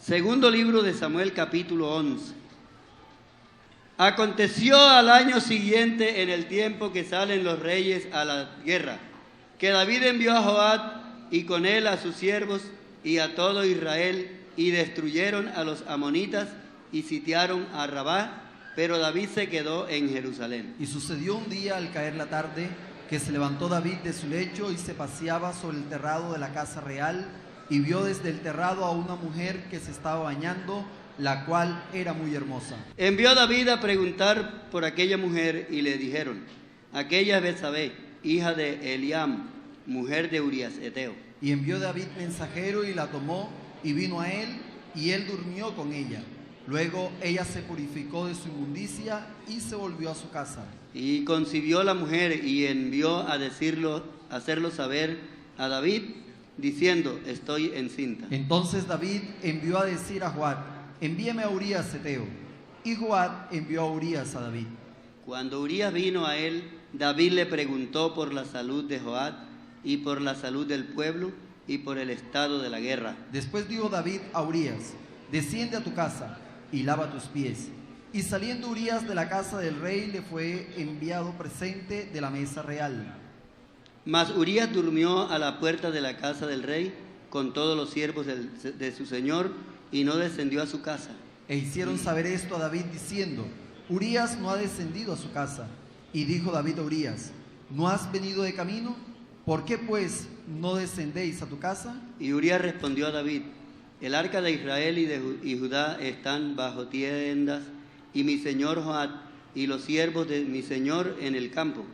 Segundo libro de Samuel, capítulo 11. Aconteció al año siguiente, en el tiempo que salen los reyes a la guerra, que David envió a Joab y con él a sus siervos y a todo Israel, y destruyeron a los amonitas y sitiaron a Rabá, pero David se quedó en Jerusalén. Y sucedió un día al caer la tarde, que se levantó David de su lecho y se paseaba sobre el terrado de la casa real, y vio desde el terrado a una mujer que se estaba bañando, la cual era muy hermosa. Envió David a preguntar por aquella mujer, y le dijeron: aquella es Betsabé, hija de Eliam, mujer de Urías Eteo. Y envió David mensajero y la tomó, y vino a él, y él durmió con ella. Luego ella se purificó de su inmundicia y se volvió a su casa. Y concibió la mujer y envió a hacerlo saber a David, diciendo: estoy encinta. Entonces David envió a decir a Joab: envíame a Urías Eteo. Y Joab envió a Urías a David. Cuando Urías vino a él, David le preguntó por la salud de Joab y por la salud del pueblo y por el estado de la guerra. Después dijo David a Urías: desciende a tu casa y lava tus pies. Y saliendo Urías de la casa del rey, le fue enviado presente de la mesa real. Mas Urías durmió a la puerta de la casa del rey con todos los siervos de su señor, y no descendió a su casa. E hicieron saber esto a David diciendo: Urías no ha descendido a su casa. Y dijo David a Urías: ¿no has venido de camino? ¿Por qué pues no descendéis a tu casa? Y Urías respondió a David: el arca de Israel y Judá están bajo tiendas, y mi señor Joab y los siervos de mi señor en el campo.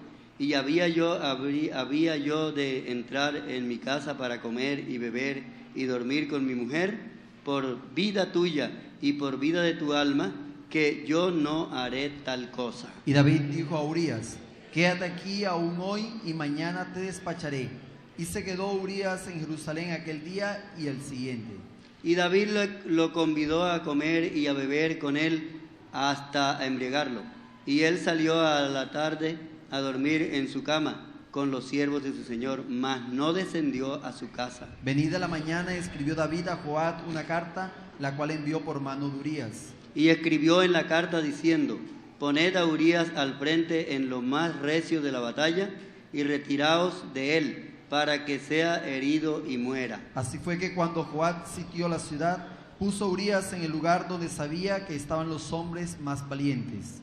Y había yo de entrar en mi casa para comer y beber y dormir con mi mujer, por vida tuya y por vida de tu alma, que yo no haré tal cosa. Y David dijo a Urías: quédate aquí aún hoy, y mañana te despacharé. Y se quedó Urías en Jerusalén aquel día y el siguiente. Y David lo convidó a comer y a beber con él hasta embriagarlo. Y él salió a la tarde a dormir en su cama con los siervos de su señor, mas no descendió a su casa. Venida la mañana, escribió David a Joab una carta, la cual envió por mano de Urías. Y escribió en la carta diciendo: poned a Urías al frente en lo más recio de la batalla, y retiraos de él, para que sea herido y muera. Así fue que cuando Joab sitió la ciudad, puso a Urías en el lugar donde sabía que estaban los hombres más valientes.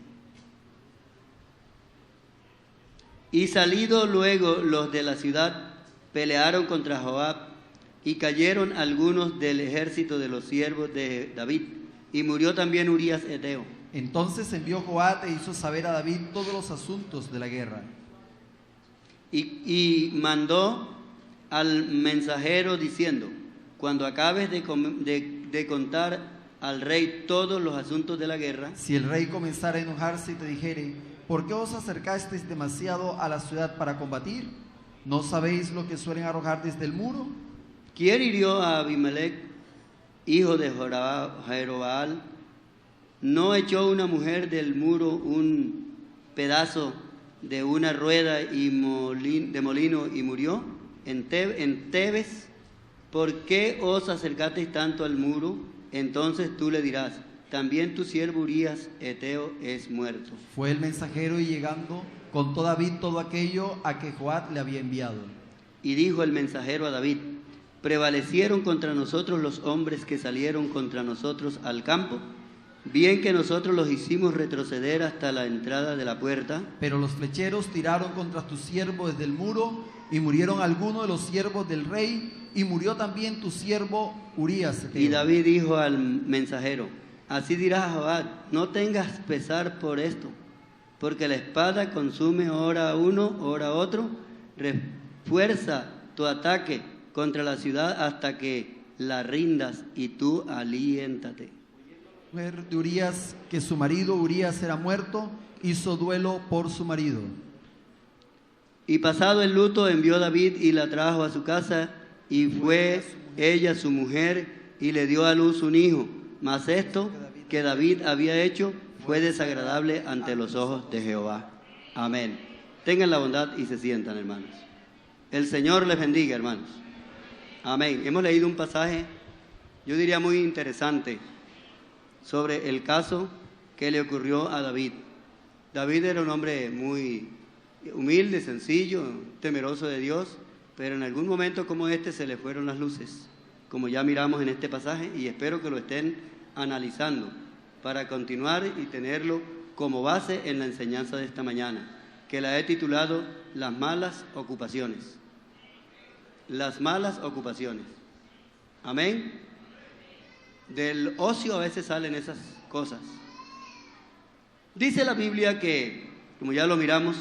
Y salido luego los de la ciudad, pelearon contra Joab, y cayeron algunos del ejército de los siervos de David, y murió también Urías Eteo. Entonces envió Joab e hizo saber a David todos los asuntos de la guerra. Y mandó al mensajero diciendo: cuando acabes de contar al rey todos los asuntos de la guerra, si el rey comenzara a enojarse y te dijere: ¿por qué os acercasteis demasiado a la ciudad para combatir? ¿No sabéis lo que suelen arrojar desde el muro? ¿quién hirió a Abimelech, hijo de Jerobaal? ¿No echó una mujer del muro un pedazo de una rueda de molino y murió en Tebes? ¿Por qué os acercasteis tanto al muro? Entonces tú le dirás: también tu siervo Urías Eteo es muerto. Fue el mensajero, y llegando contó David todo aquello a que Joab le había enviado. Y dijo el mensajero a David: prevalecieron contra nosotros los hombres que salieron contra nosotros al campo, bien que nosotros los hicimos retroceder hasta la entrada de la puerta. Pero los flecheros tiraron contra tu siervo desde el muro, y murieron algunos de los siervos del rey, y murió también tu siervo Urías Eteo. Y David dijo al mensajero: así dirás a Joab: no tengas pesar por esto, porque la espada consume ora a uno, ora a otro. Refuerza tu ataque contra la ciudad hasta que la rindas, y tú aliéntate. Mujer de Urías, que su marido Urías era muerto, hizo duelo por su marido. Y pasado el luto, envió David y la trajo a su casa, y fue ella su mujer, y le dio a luz un hijo. Mas esto que David había hecho fue desagradable ante los ojos de Jehová. Amén. Tengan la bondad y se sientan, hermanos. El Señor les bendiga, hermanos. Amén. Hemos leído un pasaje yo diría muy interesante, sobre el caso que le ocurrió a David. David era un hombre muy humilde, sencillo, temeroso de Dios, pero en algún momento como este se le fueron las luces, como ya miramos en este pasaje, y espero que lo estén analizando para continuar y tenerlo como base en la enseñanza de esta mañana, que la he titulado Las malas ocupaciones. Las malas ocupaciones. Amén. Del ocio a veces salen esas cosas. Dice la Biblia que, como ya lo miramos,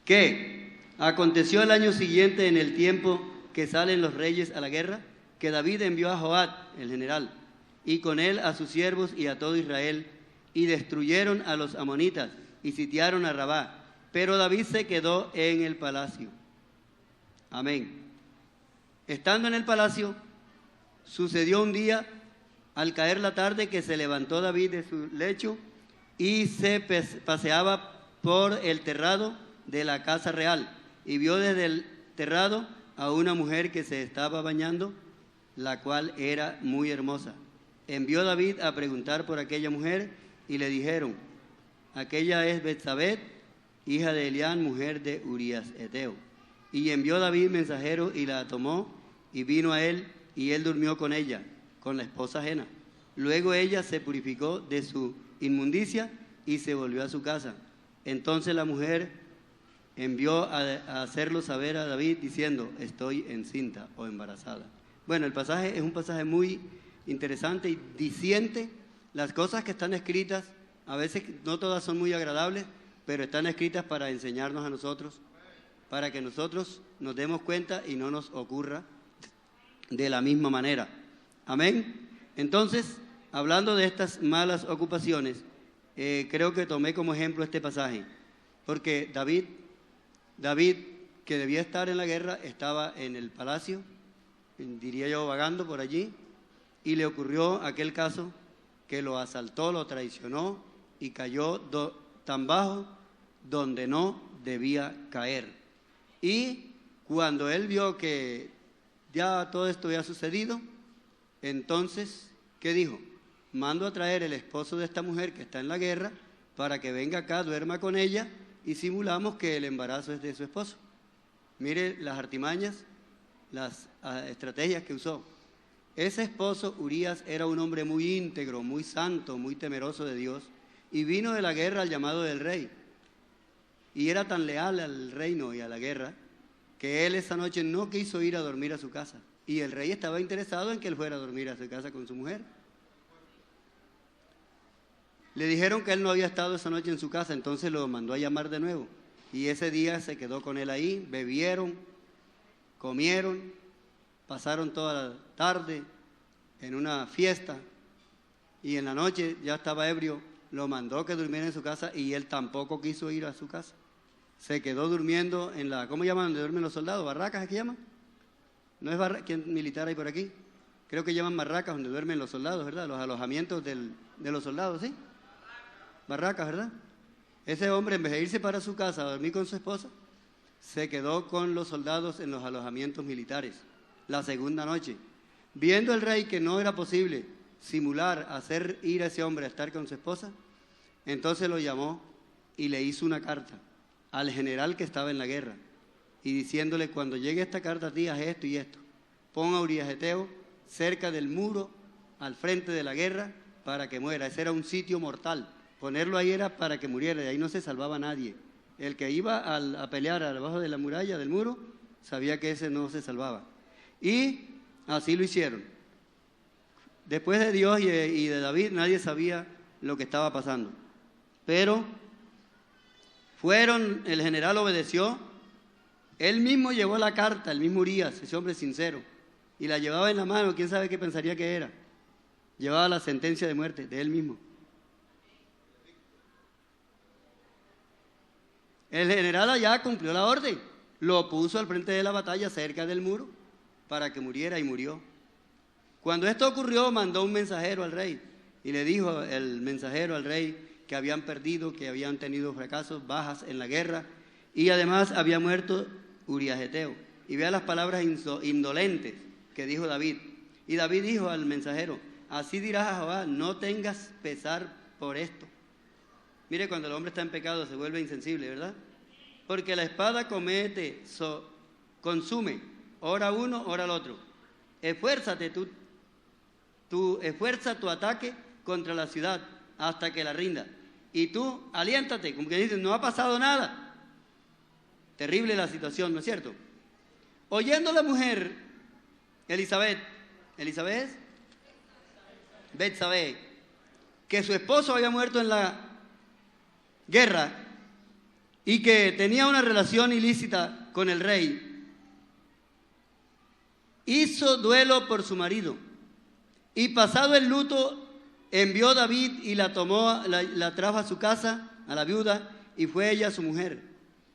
que aconteció el año siguiente, en el tiempo que salen los reyes a la guerra, que David envió a Joab, el general, y con él a sus siervos y a todo Israel, y destruyeron a los amonitas y sitiaron a Rabá. Pero David se quedó en el palacio. Amén. Estando en el palacio, sucedió un día, al caer la tarde, que se levantó David de su lecho y se paseaba por el terrado de la casa real, y vio desde el terrado a una mujer que se estaba bañando, la cual era muy hermosa. Envió David a preguntar por aquella mujer, y le dijeron: aquella es Betsabé, hija de Elián, mujer de Urías Eteo. Y envió David mensajero, y la tomó, y vino a él, y él durmió con ella, con la esposa ajena. Luego ella se purificó de su inmundicia y se volvió a su casa. Entonces la mujer envió a hacerlo saber a David, diciendo: estoy encinta o embarazada. Bueno, el pasaje es un pasaje muy interesante y diciente. Las cosas que están escritas, a veces no todas son muy agradables, pero están escritas para enseñarnos a nosotros, para que nosotros nos demos cuenta y no nos ocurra de la misma manera. Amén. Entonces, hablando de estas malas ocupaciones, creo que tomé como ejemplo este pasaje, porque David, que debía estar en la guerra, estaba en el palacio, diría yo, vagando por allí, y le ocurrió aquel caso que lo asaltó, lo traicionó y cayó tan bajo donde no debía caer. Y cuando él vio que ya todo esto había sucedido, entonces, ¿qué dijo? Mando a traer el esposo de esta mujer que está en la guerra para que venga acá, duerma con ella y simulamos que el embarazo es de su esposo. Mire las artimañas, las estrategias que usó. Ese esposo, Urías, era un hombre muy íntegro, muy santo, muy temeroso de Dios, y vino de la guerra al llamado del rey. Y era tan leal al reino y a la guerra que él esa noche no quiso ir a dormir a su casa. Y el rey estaba interesado en que él fuera a dormir a su casa con su mujer. Le dijeron que él no había estado esa noche en su casa, entonces lo mandó a llamar de nuevo. Y ese día se quedó con él ahí, bebieron, comieron, pasaron toda la tarde en una fiesta. Y en la noche ya estaba ebrio, lo mandó que durmiera en su casa y él tampoco quiso ir a su casa. Se quedó durmiendo en la, ¿cómo llaman donde duermen los soldados? ¿Barracas es que llaman? ¿No es barraca? ¿Quién militar hay por aquí? Creo que llaman barracas donde duermen los soldados, ¿verdad? Los alojamientos de los soldados, ¿sí? Barracas, ¿verdad? Ese hombre, en vez de irse para su casa a dormir con su esposa, se quedó con los soldados en los alojamientos militares la segunda noche. Viendo el rey que no era posible simular, hacer ir a ese hombre a estar con su esposa, entonces lo llamó y le hizo una carta al general que estaba en la guerra, y diciéndole: cuando llegue esta carta a ti, haz esto y esto. Pon a Urías Eteo cerca del muro, al frente de la guerra, para que muera. Ese era un sitio mortal. Ponerlo ahí era para que muriera, y ahí no se salvaba nadie. El que iba a pelear abajo de la muralla, del muro, sabía que ese no se salvaba. Y así lo hicieron. Después de Dios y de David, nadie sabía lo que estaba pasando. Pero el general obedeció, él mismo llevó la carta, el mismo Urías, ese hombre sincero, y la llevaba en la mano. ¿Quién sabe qué pensaría que era? Llevaba la sentencia de muerte de él mismo. El general allá cumplió la orden, lo puso al frente de la batalla cerca del muro para que muriera, y murió. Cuando esto ocurrió, mandó un mensajero al rey y le dijo el mensajero al rey que habían perdido, que habían tenido fracasos, bajas en la guerra, y además había muerto Urías Eteo. Y vea las palabras indolentes que dijo David: Y David dijo al mensajero: así dirás a Jehová, no tengas pesar por esto. Mire, cuando el hombre está en pecado se vuelve insensible, ¿verdad? Porque la espada consume, ora uno, ora el otro. Esfuérzate esfuerza tu ataque contra la ciudad hasta que la rinda. Y tú aliéntate, como que dices, no ha pasado nada. Terrible la situación, ¿no es cierto? Oyendo la mujer, Betsabé, que su esposo había muerto en la guerra y que tenía una relación ilícita con el rey, hizo duelo por su marido y pasado el luto envió David y la tomó, la trajo a su casa, a la viuda, y fue ella su mujer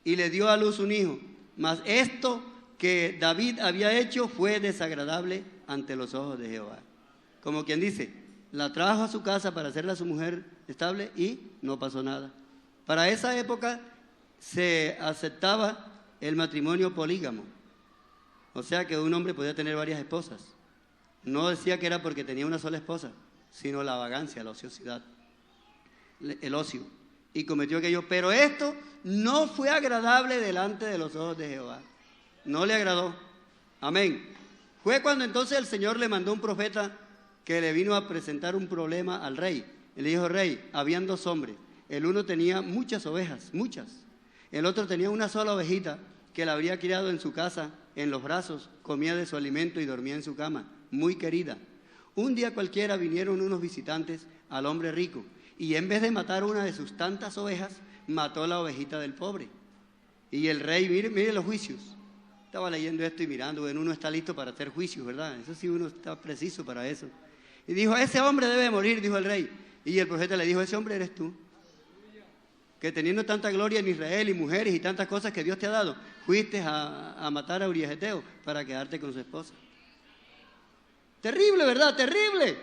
y le dio a luz un hijo. Mas esto que David había hecho fue desagradable ante los ojos de Jehová. Como quien dice, la trajo a su casa para hacerla su mujer estable y no pasó nada. Para esa época se aceptaba el matrimonio polígamo, o sea que un hombre podía tener varias esposas. No decía que era porque tenía una sola esposa, sino la vagancia, la ociosidad, el ocio, y cometió aquello. Pero esto no fue agradable delante de los ojos de Jehová, no le agradó. Amén. Fue cuando entonces el Señor le mandó un profeta que le vino a presentar un problema al rey. Y le dijo: rey, habían dos hombres, el uno tenía muchas ovejas, muchas, el otro tenía una sola ovejita que la habría criado en su casa, en los brazos, comía de su alimento y dormía en su cama, muy querida. Un día cualquiera vinieron unos visitantes al hombre rico y en vez de matar una de sus tantas ovejas, mató la ovejita del pobre. Y el rey, mire los juicios. Estaba leyendo esto y mirando, bueno, uno está listo para hacer juicios, ¿verdad? Eso sí, uno está preciso para eso. Y dijo: ese hombre debe morir, dijo el rey. Y el profeta le dijo: ese hombre eres tú, que teniendo tanta gloria en Israel y mujeres y tantas cosas que Dios te ha dado, fuiste a matar a Urías Geteo para quedarte con su esposa. Terrible, ¿verdad? Terrible.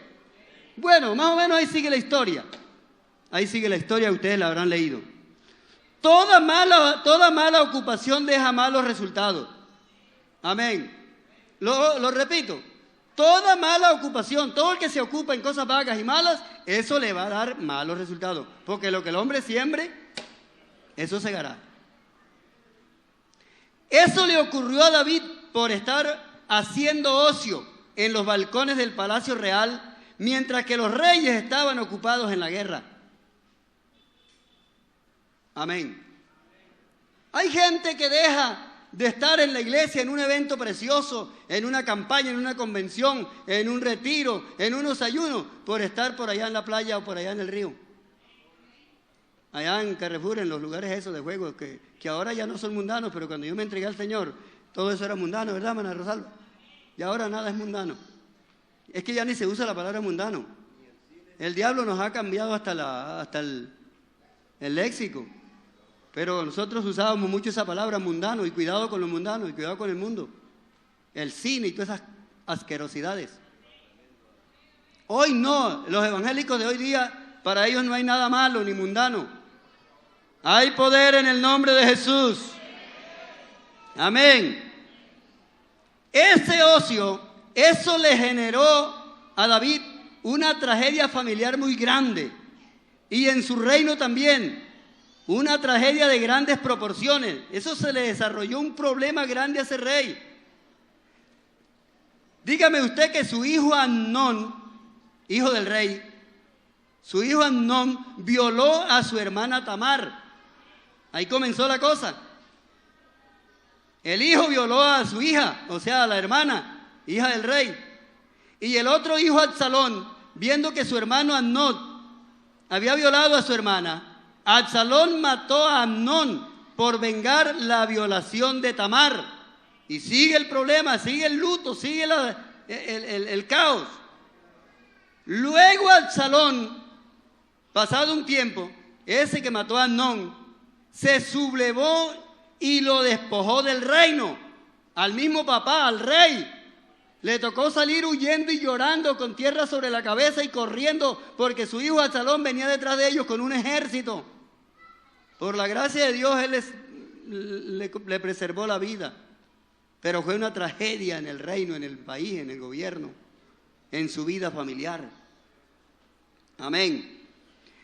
Bueno, más o menos ahí sigue la historia. Ahí sigue la historia, ustedes la habrán leído. Toda mala ocupación deja malos resultados. Amén. Lo repito. Toda mala ocupación, todo el que se ocupa en cosas vagas y malas, eso le va a dar malos resultados. Porque lo que el hombre siembre, eso segará. Eso le ocurrió a David por estar haciendo ocio en los balcones del palacio real, mientras que los reyes estaban ocupados en la guerra. Amén. Hay gente que deja de estar en la iglesia en un evento precioso, en una campaña, en una convención, en un retiro, en unos ayunos, por estar por allá en la playa o por allá en el río. Allá en Carrefour, en los lugares esos de juego, que ahora ya no son mundanos, pero cuando yo me entregué al Señor, todo eso era mundano, ¿verdad, hermana Rosalba? Y ahora nada es mundano. Es que ya ni se usa la palabra mundano. El diablo nos ha cambiado hasta el léxico. Pero nosotros usábamos mucho esa palabra mundano, y cuidado con lo mundano, y cuidado con el mundo. El cine y todas esas asquerosidades. Hoy no, los evangélicos de hoy día, para ellos no hay nada malo ni mundano. Hay poder en el nombre de Jesús. Amén. Ese ocio, eso le generó a David una tragedia familiar muy grande. Y en su reino también. Una tragedia de grandes proporciones. Eso se le desarrolló un problema grande a ese rey. Dígame usted que su hijo Amnón, hijo del rey, su hijo Amnón violó a su hermana Tamar. Ahí comenzó la cosa. El hijo violó a su hija, o sea, a la hermana, hija del rey. Y el otro hijo, Absalón, viendo que su hermano Amnón había violado a su hermana, Absalón mató a Amnón por vengar la violación de Tamar. Y sigue el problema, sigue el luto, sigue el caos. Luego Absalón, pasado un tiempo, ese que mató a Amnón, se sublevó y lo despojó del reino. Al mismo papá, al rey. Le tocó salir huyendo y llorando con tierra sobre la cabeza y corriendo porque su hijo Absalón venía detrás de ellos con un ejército. Por la gracia de Dios, él le preservó la vida. Pero fue una tragedia en el reino, en el país, en el gobierno. en su vida familiar. Amén.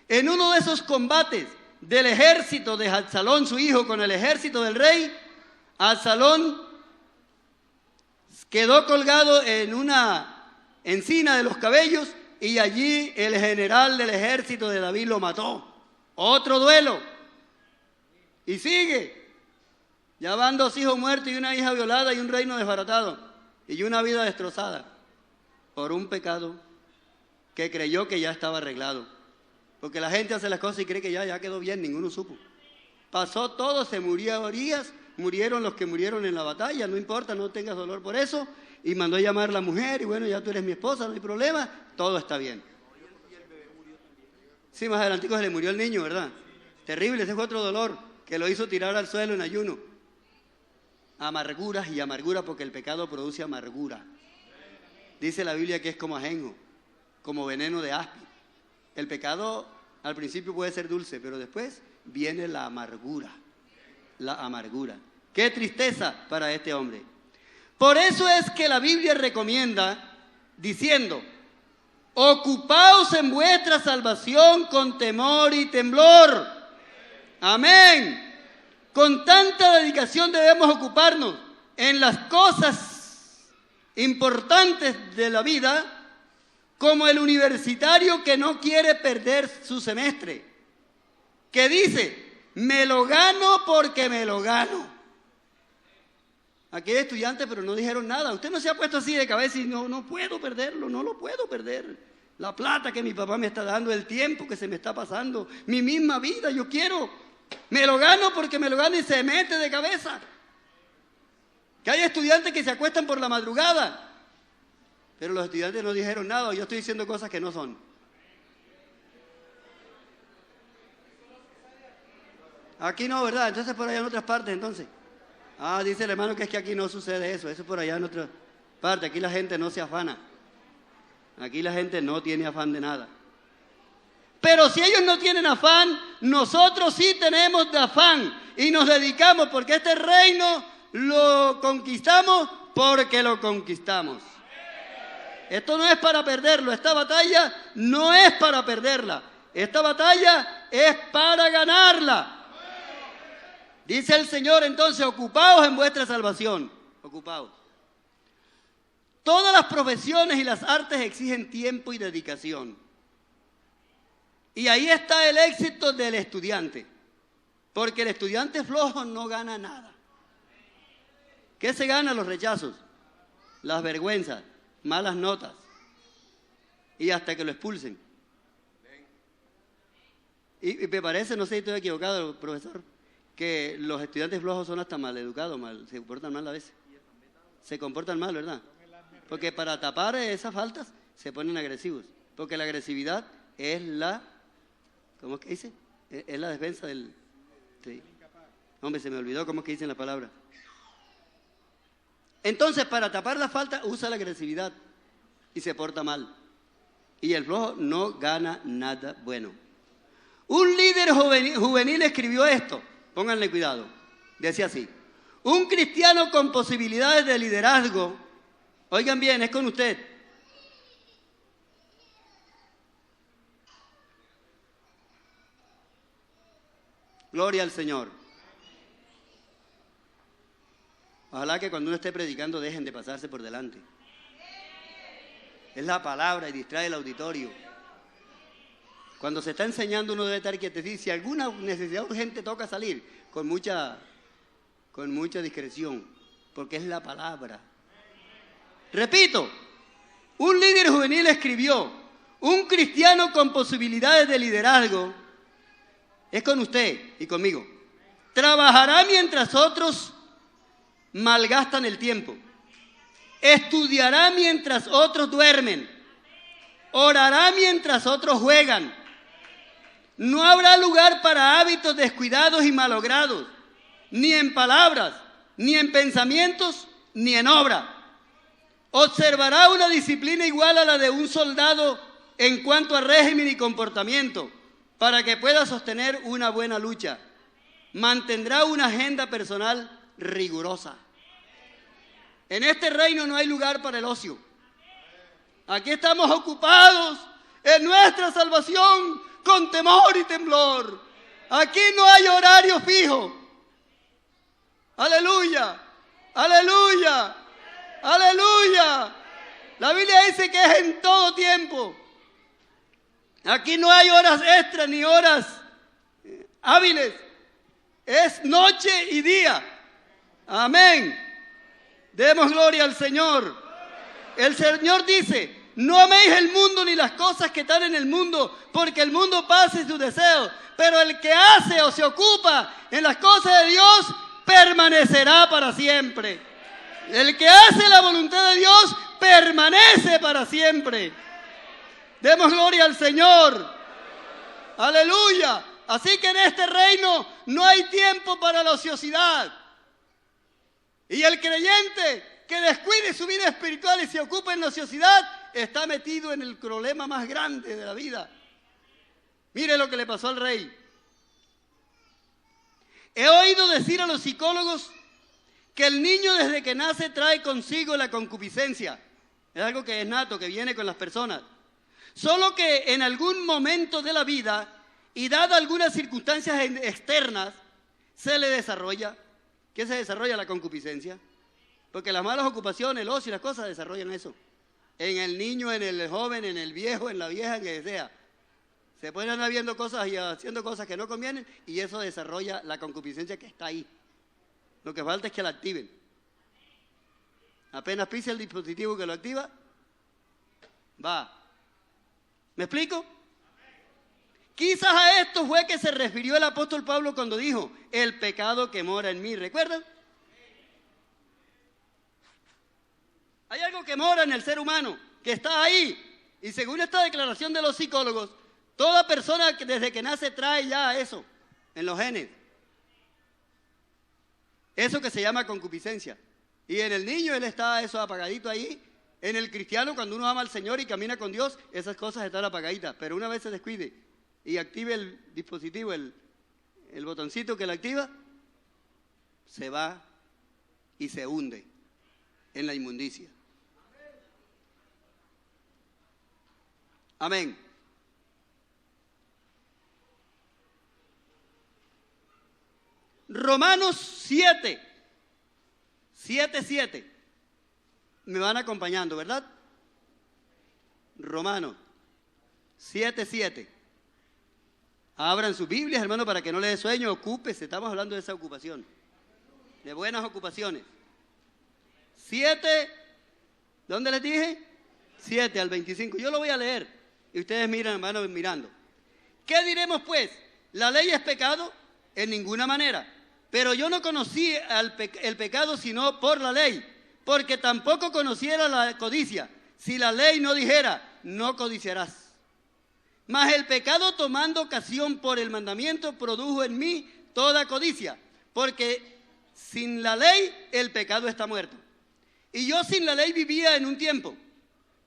En uno de esos combates del ejército de Absalón, su hijo, con el ejército del rey, Absalón quedó colgado en una encina de los cabellos y allí el general del ejército de David lo mató. Otro duelo. Y sigue. Ya van 2 hijos muertos y una hija violada y un reino desbaratado y una vida destrozada por un pecado que creyó que ya estaba arreglado. Porque la gente hace las cosas y cree que ya quedó bien, ninguno supo. Pasó todo, se murió Orías, murieron los que murieron en la batalla, no importa, no tengas dolor por eso. Y mandó a llamar a la mujer y bueno, ya tú eres mi esposa, no hay problema, todo está bien. Sí, más adelantico se le murió el niño, ¿verdad? Terrible, ese fue otro dolor que lo hizo tirar al suelo en ayuno. Amarguras y amargura, porque el pecado produce amargura. Dice la Biblia que es como ajenjo, como veneno de áspid. El pecado al principio puede ser dulce, pero después viene la amargura. La amargura. ¡Qué tristeza para este hombre! Por eso es que la Biblia recomienda diciendo: ocupaos en vuestra salvación con temor y temblor. Amén. Con tanta dedicación debemos ocuparnos en las cosas importantes de la vida, como el universitario que no quiere perder su semestre, que dice: me lo gano porque me lo gano. Aquí hay estudiantes, pero no dijeron nada. Usted no se ha puesto así de cabeza y no puedo perderlo, no lo puedo perder. La plata que mi papá me está dando, el tiempo que se me está pasando, mi misma vida, yo quiero. Me lo gano porque me lo gano y se mete de cabeza. Que hay estudiantes que se acuestan por la madrugada, pero los estudiantes no dijeron nada. Yo estoy diciendo cosas que no son. Aquí no, ¿verdad? Entonces por allá en otras partes, entonces. Dice el hermano que es que aquí no sucede eso. Eso por allá en otra parte. Aquí la gente no se afana. Aquí la gente no tiene afán de nada. Pero si ellos no tienen afán, nosotros sí tenemos de afán. Y nos dedicamos, porque este reino lo conquistamos porque lo conquistamos. Esto no es para perderlo. Esta batalla no es para perderla. Esta batalla es para ganarla. Dice el Señor entonces: ocupaos en vuestra salvación. Ocupaos. Todas las profesiones y las artes exigen tiempo y dedicación. Y ahí está el éxito del estudiante. Porque el estudiante flojo no gana nada. ¿Qué se gana? Los rechazos, las vergüenzas, malas notas. Y hasta que lo expulsen. Y me parece, no sé si estoy equivocado, profesor, que los estudiantes flojos son hasta maleducados, se comportan mal a veces. Se comportan mal, ¿verdad? Porque para tapar esas faltas se ponen agresivos. Porque la agresividad es la... ¿Cómo es que dice? Es la defensa del... Sí. Hombre, se me olvidó cómo es que dicen la palabra. Entonces, para tapar la falta, usa la agresividad y se porta mal. Y el flojo no gana nada bueno. Un líder juvenil escribió esto. Pónganle cuidado. Decía así: un cristiano con posibilidades de liderazgo, oigan bien, es con usted. Gloria al Señor. Ojalá que cuando uno esté predicando dejen de pasarse por delante. Es la palabra y distrae el auditorio. Cuando se está enseñando uno debe estar quieto. Si alguna necesidad urgente toca salir, con mucha discreción, porque es la palabra. Repito, un líder juvenil escribió: un cristiano con posibilidades de liderazgo, es con usted y conmigo, trabajará mientras otros malgastan el tiempo, estudiará mientras otros duermen, orará mientras otros juegan. No habrá lugar para hábitos descuidados y malogrados, ni en palabras, ni en pensamientos, ni en obra. Observará una disciplina igual a la de un soldado en cuanto a régimen y comportamiento, para que pueda sostener una buena lucha. Mantendrá una agenda personal rigurosa. En este reino no hay lugar para el ocio. Aquí estamos ocupados en nuestra salvación con temor y temblor. Aquí no hay horario fijo. Aleluya, aleluya, aleluya. La Biblia dice que es en todo tiempo. Aquí no hay horas extras ni horas hábiles. Es noche y día. Amén. Demos gloria al Señor. El Señor dice: no améis el mundo ni las cosas que están en el mundo, porque el mundo pasa y sus deseos. Pero el que hace o se ocupa en las cosas de Dios permanecerá para siempre. El que hace la voluntad de Dios permanece para siempre. Demos gloria al Señor. Aleluya. Así que en este reino no hay tiempo para la ociosidad. Y el creyente que descuide su vida espiritual y se ocupe en la ociosidad está metido en el problema más grande de la vida. Mire lo que le pasó al rey. He oído decir a los psicólogos que el niño desde que nace trae consigo la concupiscencia. Es algo que es nato, que viene con las personas. Solo que en algún momento de la vida y dadas algunas circunstancias externas, se le desarrolla. ¿Qué se desarrolla? La concupiscencia. Porque las malas ocupaciones, el ocio y las cosas desarrollan eso. En el niño, en el joven, en el viejo, en la vieja, en que sea. Se pueden andar viendo cosas y haciendo cosas que no convienen y eso desarrolla la concupiscencia que está ahí. Lo que falta es que la activen. Apenas pise el dispositivo que lo activa, va. ¿Me explico? Quizás a esto fue que se refirió el apóstol Pablo cuando dijo: el pecado que mora en mí. ¿Recuerdan? Hay algo que mora en el ser humano, que está ahí. Y según esta declaración de los psicólogos, toda persona que desde que nace trae ya eso en los genes. Eso que se llama concupiscencia. Y en el niño él está eso apagadito ahí. En el cristiano, cuando uno ama al Señor y camina con Dios, esas cosas están apagaditas. Pero una vez se descuide y active el dispositivo, el botoncito que lo activa, se va y se hunde en la inmundicia. Amén. Romanos 7. Me van acompañando, ¿verdad? Romanos 7:7. Abran sus Biblias, hermano, para que no les dé sueño, ocúpese. Estamos hablando de esa ocupación, de buenas ocupaciones. 7, ¿dónde les dije? 7 al 25. Yo lo voy a leer y ustedes miran, hermano, mirando. ¿Qué diremos pues? ¿La ley es pecado? En ninguna manera. Pero yo no conocí el pecado sino por la ley, porque tampoco conociera la codicia, si la ley no dijera: no codiciarás. Mas el pecado, tomando ocasión por el mandamiento, produjo en mí toda codicia, porque sin la ley el pecado está muerto. Y yo sin la ley vivía en un tiempo,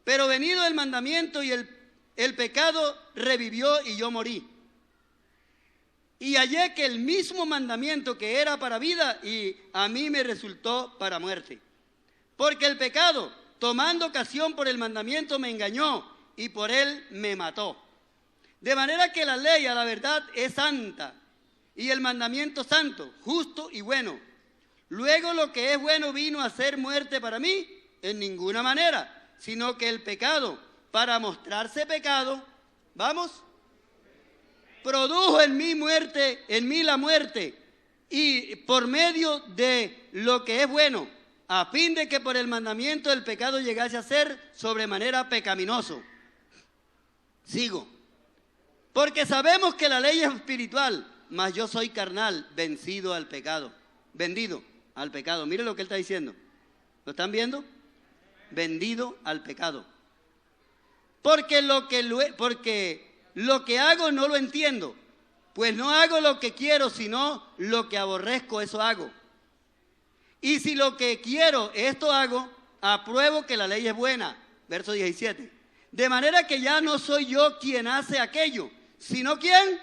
pero venido el mandamiento y el pecado revivió y yo morí. Y hallé que el mismo mandamiento que era para vida y a mí me resultó para muerte. Porque el pecado, tomando ocasión por el mandamiento, me engañó y por él me mató. De manera que la ley a la verdad es santa y el mandamiento santo, justo y bueno. Luego lo que es bueno vino a ser muerte para mí en ninguna manera, sino que el pecado, para mostrarse pecado, vamos, produjo en mí muerte, en mí la muerte, y por medio de lo que es bueno, a fin de que por el mandamiento el pecado llegase a ser sobremanera pecaminoso. Sigo. Porque sabemos que la ley es espiritual, mas yo soy carnal, vendido al pecado. Mire lo que él está diciendo. ¿Lo están viendo? Vendido al pecado. Porque lo que hago no lo entiendo, pues no hago lo que quiero, sino lo que aborrezco, eso hago. Y si lo que quiero, esto hago, apruebo que la ley es buena. Verso 17. De manera que ya no soy yo quien hace aquello, sino ¿quién?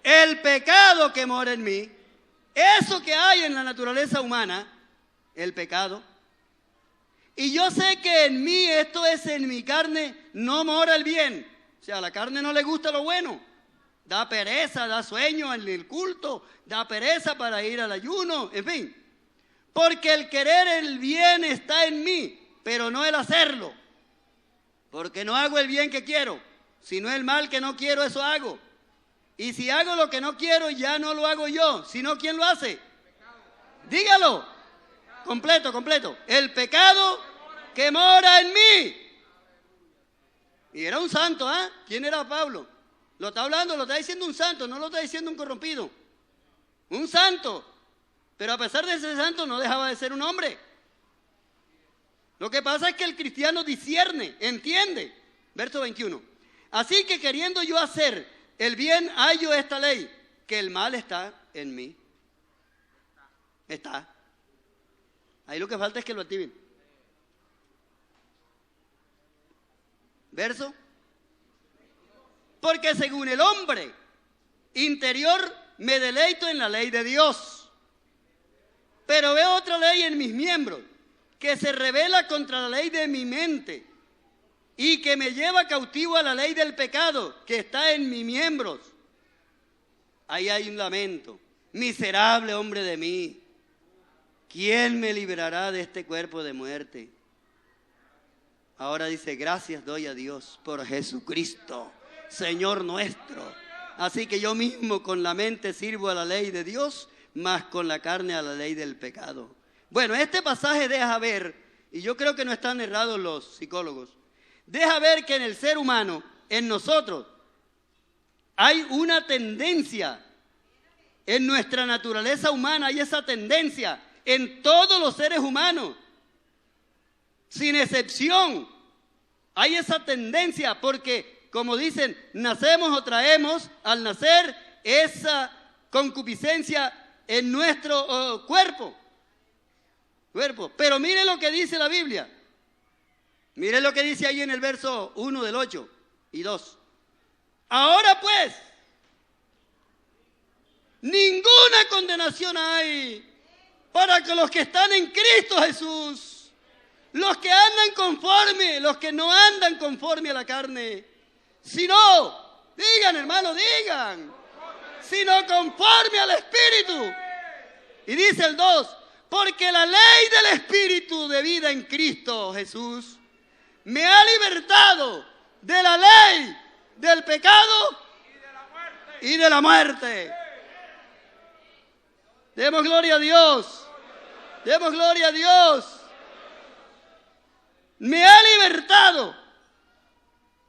El pecado que mora en mí. Eso que hay en la naturaleza humana, el pecado. Y yo sé que en mí, esto es en mi carne, no mora el bien. O sea, a la carne no le gusta lo bueno. Da pereza, da sueño en el culto, da pereza para ir al ayuno, en fin. Porque el querer el bien está en mí, pero no el hacerlo. Porque no hago el bien que quiero, sino el mal que no quiero, eso hago. Y si hago lo que no quiero, ya no lo hago yo, sino ¿quién lo hace? Dígalo. Completo, completo. El pecado que mora en mí. Y era un santo, ¿ah? ¿Quién era Pablo? Lo está hablando, lo está diciendo un santo, no lo está diciendo un corrompido. Un santo. Pero a pesar de ser santo, no dejaba de ser un hombre. Lo que pasa es que el cristiano discierne, entiende. Verso 21. Así que queriendo yo hacer el bien, hallo esta ley, que el mal está en mí. Está. Ahí lo que falta es que lo activen. Verso. Porque según el hombre interior me deleito en la ley de Dios. Pero veo otra ley en mis miembros que se revela contra la ley de mi mente y que me lleva cautivo a la ley del pecado que está en mis miembros. Ahí hay un lamento. Miserable hombre de mí. ¿Quién me librará de este cuerpo de muerte? Ahora dice, gracias doy a Dios por Jesucristo, Señor nuestro. Así que yo mismo con la mente sirvo a la ley de Dios, más con la carne a la ley del pecado. Bueno, este pasaje deja ver, y yo creo que no están errados los psicólogos, deja ver que en el ser humano, en nosotros, hay una tendencia, en nuestra naturaleza humana hay esa tendencia, en todos los seres humanos, sin excepción, hay esa tendencia, porque como dicen, nacemos o traemos al nacer esa concupiscencia en nuestro cuerpo. Pero mire lo que dice la Biblia. Mire lo que dice ahí en el verso 1 del 8 y 2. Ahora pues, ninguna condenación hay para que los que están en Cristo Jesús, los que andan conforme, los que no andan conforme a la carne, sino, digan hermano, digan, sino conforme al Espíritu. Y dice el 2, porque la ley del Espíritu de vida en Cristo Jesús me ha libertado de la ley del pecado y de la muerte. Demos gloria a Dios. Demos gloria a Dios. Me ha libertado.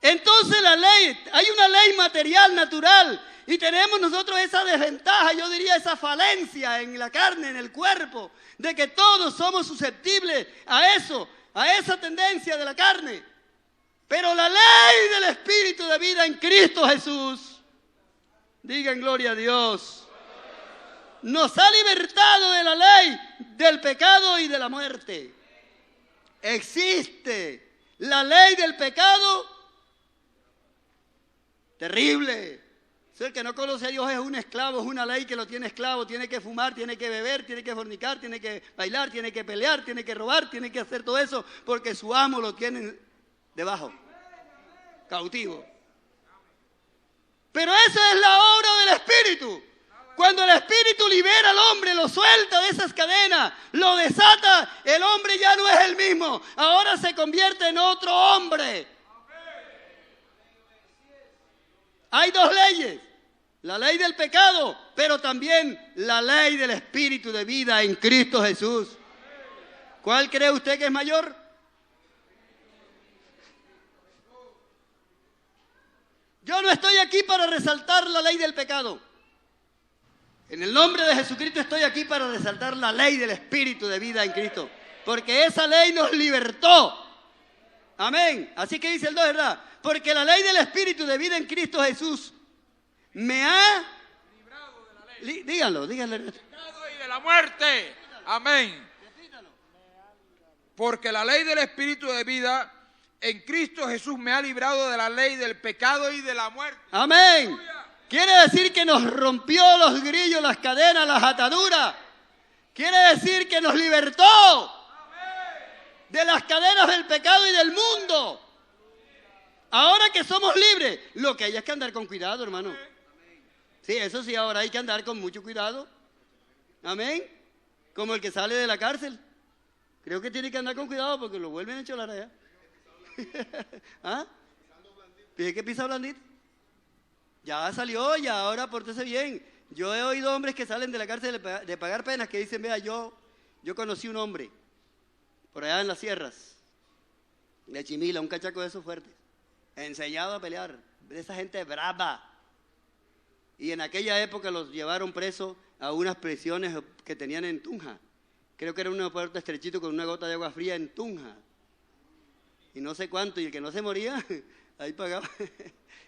Entonces la ley, hay una ley material, natural, y tenemos nosotros esa desventaja, yo diría esa falencia en la carne, en el cuerpo, de que todos somos susceptibles a eso, a esa tendencia de la carne. Pero la ley del Espíritu de vida en Cristo Jesús, digan gloria a Dios, nos ha libertado de la ley del pecado y de la muerte. Existe la ley del pecado terrible. El que no conoce a Dios es un esclavo, es una ley que lo tiene esclavo, tiene que fumar, tiene que beber, tiene que fornicar, tiene que bailar, tiene que pelear, tiene que robar, tiene que hacer todo eso porque su amo lo tiene debajo, cautivo. Pero esa es la obra del Espíritu. Cuando el Espíritu libera al hombre, lo suelta de esas cadenas, lo desata, el hombre ya no es el mismo, ahora se convierte en otro hombre. Hay dos leyes, la ley del pecado, pero también la ley del Espíritu de vida en Cristo Jesús. ¿Cuál cree usted que es mayor? Yo no estoy aquí para resaltar la ley del pecado. En el nombre de Jesucristo estoy aquí para resaltar la ley del Espíritu de vida en Cristo. Porque esa ley nos libertó. Amén. Así que dice el 2, ¿verdad? Porque la ley del Espíritu de vida en Cristo Jesús me ha librado de la ley. Díganlo. Y de la muerte. Amén. Porque la ley del Espíritu de vida en Cristo Jesús me ha librado de la ley del pecado y de la muerte. Amén. Quiere decir que nos rompió los grillos, las cadenas, las ataduras. Quiere decir que nos libertó. de las cadenas del pecado y del mundo. Ahora que somos libres, lo que hay es que andar con cuidado, hermano. Sí, eso sí, ahora hay que andar con mucho cuidado. Amén. Como el que sale de la cárcel. Creo que tiene que andar con cuidado porque lo vuelven a encholar allá. ¿Ah? ¿Pide que pisa blandito? Ya salió, ya ahora pórtese bien. Yo he oído hombres que salen de la cárcel de pagar penas que dicen, vea, yo conocí un hombre por allá en las sierras de Chimila, un cachaco de esos fuertes, enseñado a pelear, de esa gente brava. Y en aquella época los llevaron presos a unas prisiones que tenían en Tunja. Creo que era un puerto estrechito con una gota de agua fría en Tunja. Y no sé cuánto, y el que no se moría, ahí pagaba.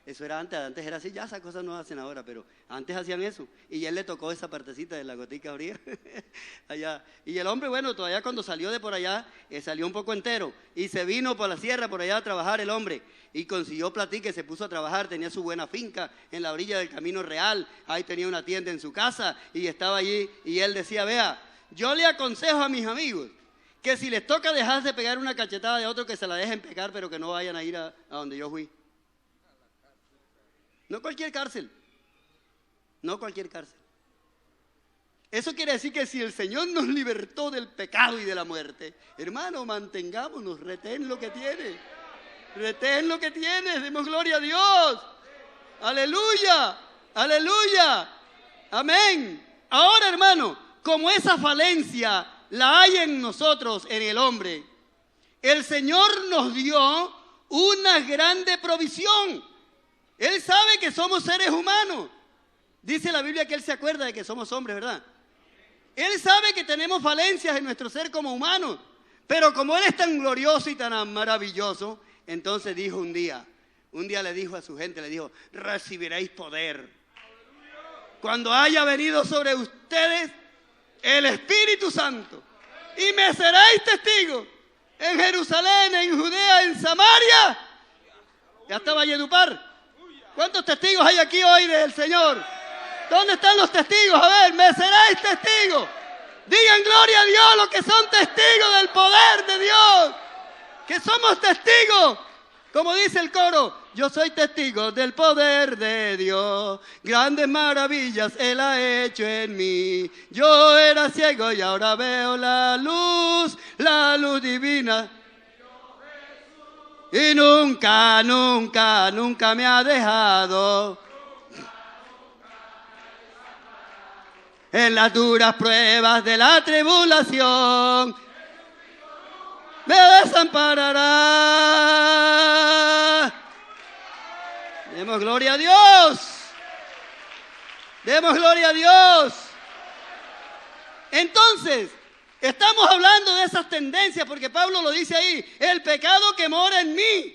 Eso era antes era así, ya esas cosas no hacen ahora, pero antes hacían eso. Y él le tocó esa partecita de la gotica fría allá. Y el hombre, bueno, todavía cuando salió de por allá, salió un poco entero. Y se vino por la sierra, por allá a trabajar el hombre. Y consiguió platica y se puso a trabajar, tenía su buena finca en la orilla del Camino Real. Ahí tenía una tienda en su casa y estaba allí. Y él decía, vea, yo le aconsejo a mis amigos que si les toca dejarse pegar una cachetada de otro, que se la dejen pegar, pero que no vayan a ir a donde yo fui. No cualquier cárcel. No cualquier cárcel. Eso quiere decir que si el Señor nos libertó del pecado y de la muerte, hermano, mantengámonos, retén lo que tienes. Retén lo que tienes, demos gloria a Dios. Aleluya, aleluya, amén. Ahora, hermano, como esa falencia la hay en nosotros, en el hombre, el Señor nos dio una grande provisión. Él sabe que somos seres humanos. Dice la Biblia que Él se acuerda de que somos hombres, ¿verdad? Él sabe que tenemos falencias en nuestro ser como humanos. Pero como Él es tan glorioso y tan maravilloso, entonces dijo un día le dijo a su gente, le dijo, recibiréis poder cuando haya venido sobre ustedes el Espíritu Santo. Y me seréis testigos en Jerusalén, en Judea, en Samaria, y hasta Valledupar. ¿Cuántos testigos hay aquí hoy del Señor? ¿Dónde están los testigos? A ver, me seréis testigos. Digan gloria a Dios los que son testigos del poder de Dios. Que somos testigos. Como dice el coro, yo soy testigo del poder de Dios. Grandes maravillas Él ha hecho en mí. Yo era ciego y ahora veo la luz divina. Y nunca, nunca, nunca me ha dejado. En las duras pruebas de la tribulación me desamparará. Demos gloria a Dios. Demos gloria a Dios. Entonces, estamos hablando de esas tendencias porque Pablo lo dice ahí, el pecado que mora en mí.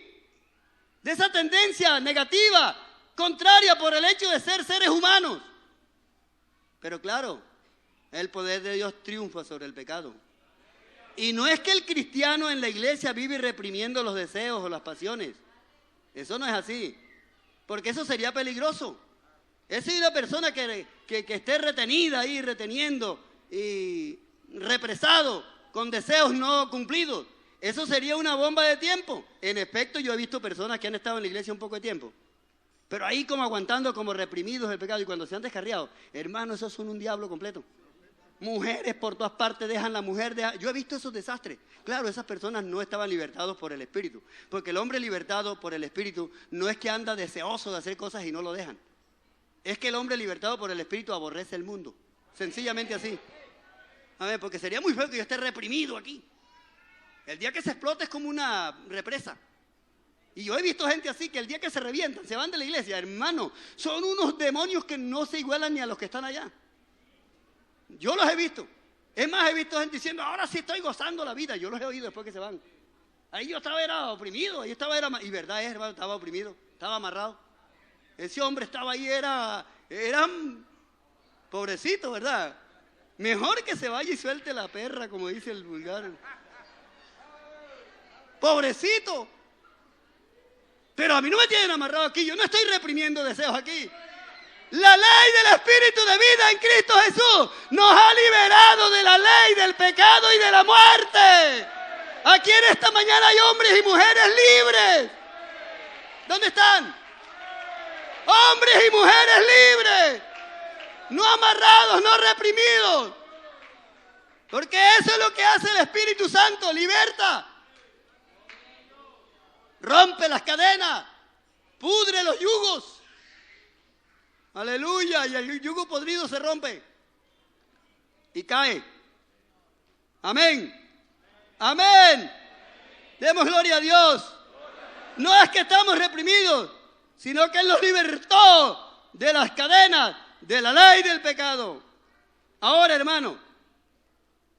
De esa tendencia negativa, contraria por el hecho de ser seres humanos. Pero claro, el poder de Dios triunfa sobre el pecado. Y no es que el cristiano en la iglesia vive reprimiendo los deseos o las pasiones. Eso no es así. Porque eso sería peligroso. Es una persona que esté retenida ahí, reteniendo y represado con deseos no cumplidos. Eso sería una bomba de tiempo. En efecto, yo he visto personas que han estado en la iglesia un poco de tiempo, pero ahí como aguantando, como reprimidos el pecado. Y cuando se han descarriado, hermanos, esos son un diablo completo. Mujeres por todas partes dejan la mujer. Yo he visto esos desastres. Claro, esas personas no estaban libertados por el Espíritu. Porque el hombre libertado por el Espíritu no es que anda deseoso de hacer cosas y no lo dejan. Es que el hombre libertado por el Espíritu aborrece el mundo. Sencillamente así. A ver, porque sería muy feo que yo esté reprimido aquí. El día que se explota es como una represa. Y yo he visto gente así que el día que se revientan, se van de la iglesia, hermano, son unos demonios que no se igualan ni a los que están allá. Yo los he visto. Es más, he visto gente diciendo, ahora sí estoy gozando la vida. Yo los he oído después que se van. Ahí yo era oprimido, ahí y verdad es, hermano, estaba oprimido, estaba amarrado. Ese hombre estaba ahí, era pobrecito, ¿verdad? Mejor que se vaya y suelte la perra, como dice el vulgar. Pobrecito. Pero a mí no me tienen amarrado aquí, yo no estoy reprimiendo deseos aquí. La ley del Espíritu de vida en Cristo Jesús nos ha liberado de la ley del pecado y de la muerte. Aquí en esta mañana hay hombres y mujeres libres. ¿Dónde están? Hombres y mujeres libres. No amarrados, no reprimidos. Porque eso es lo que hace el Espíritu Santo, liberta. Rompe las cadenas, pudre los yugos. Aleluya, y el yugo podrido se rompe y cae. Amén. Amén. Demos gloria a Dios. No es que estamos reprimidos, sino que Él nos libertó de las cadenas, de la ley del pecado. Ahora, hermano,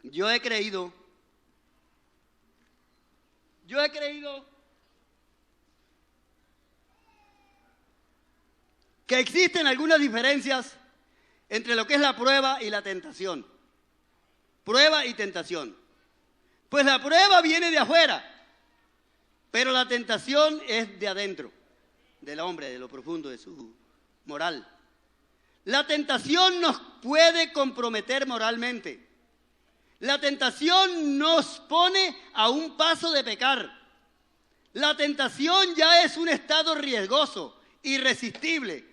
yo he creído que existen algunas diferencias entre lo que es la prueba y la tentación. Prueba y tentación. Pues la prueba viene de afuera, pero la tentación es de adentro, del hombre, de lo profundo de su moral. La tentación nos puede comprometer moralmente. La tentación nos pone a un paso de pecar. La tentación ya es un estado riesgoso, irresistible.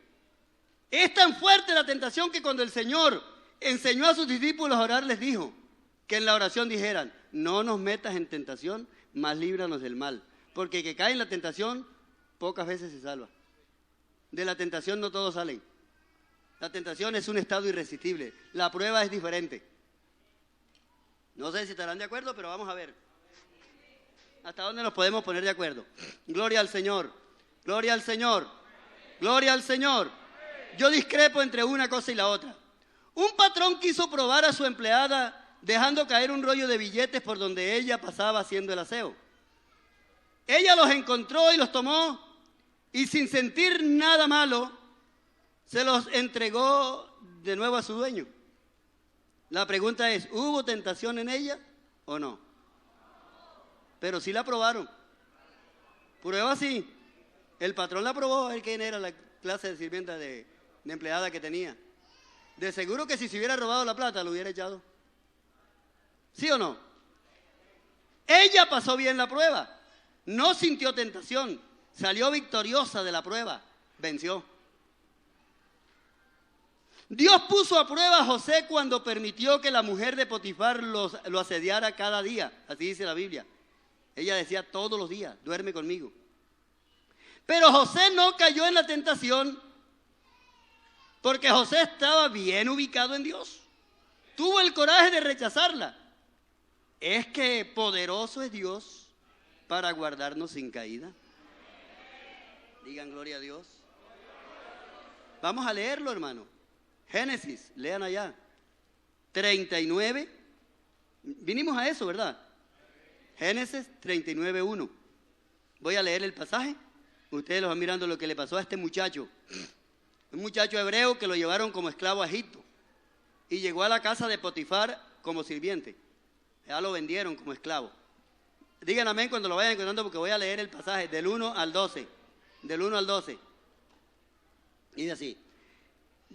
Es tan fuerte la tentación que cuando el Señor enseñó a sus discípulos a orar, les dijo que en la oración dijeran: no nos metas en tentación, mas líbranos del mal. Porque el que cae en la tentación, pocas veces se salva. De la tentación no todos salen. La tentación es un estado irresistible. La prueba es diferente. No sé si estarán de acuerdo, pero vamos a ver hasta dónde nos podemos poner de acuerdo. Gloria al Señor. Gloria al Señor. Gloria al Señor. Yo discrepo entre una cosa y la otra. Un patrón quiso probar a su empleada dejando caer un rollo de billetes por donde ella pasaba haciendo el aseo. Ella los encontró y los tomó y sin sentir nada malo se los entregó de nuevo a su dueño. La pregunta es, ¿hubo tentación en ella o no? Pero sí la probaron. Prueba sí. El patrón la probó, a ver quién era la clase de sirvienta de empleada que tenía. De seguro que si se hubiera robado la plata, lo hubiera echado. ¿Sí o no? Ella pasó bien la prueba. No sintió tentación. Salió victoriosa de la prueba. Venció. Dios puso a prueba a José cuando permitió que la mujer de Potifar lo asediara cada día. Así dice la Biblia. Ella decía todos los días: duerme conmigo. Pero José no cayó en la tentación porque José estaba bien ubicado en Dios. Tuvo el coraje de rechazarla. Es que poderoso es Dios para guardarnos sin caída. Digan gloria a Dios. Vamos a leerlo, hermano. Génesis, lean allá. 39. Vinimos a eso, ¿verdad? Génesis 39:1. Voy a leer el pasaje. Ustedes lo van mirando lo que le pasó a este muchacho. Un muchacho hebreo que lo llevaron como esclavo a Egipto. Y llegó a la casa de Potifar como sirviente. Ya lo vendieron como esclavo. Digan amén cuando lo vayan encontrando, porque voy a leer el pasaje del 1 al 12. Del 1 al 12. Y dice así: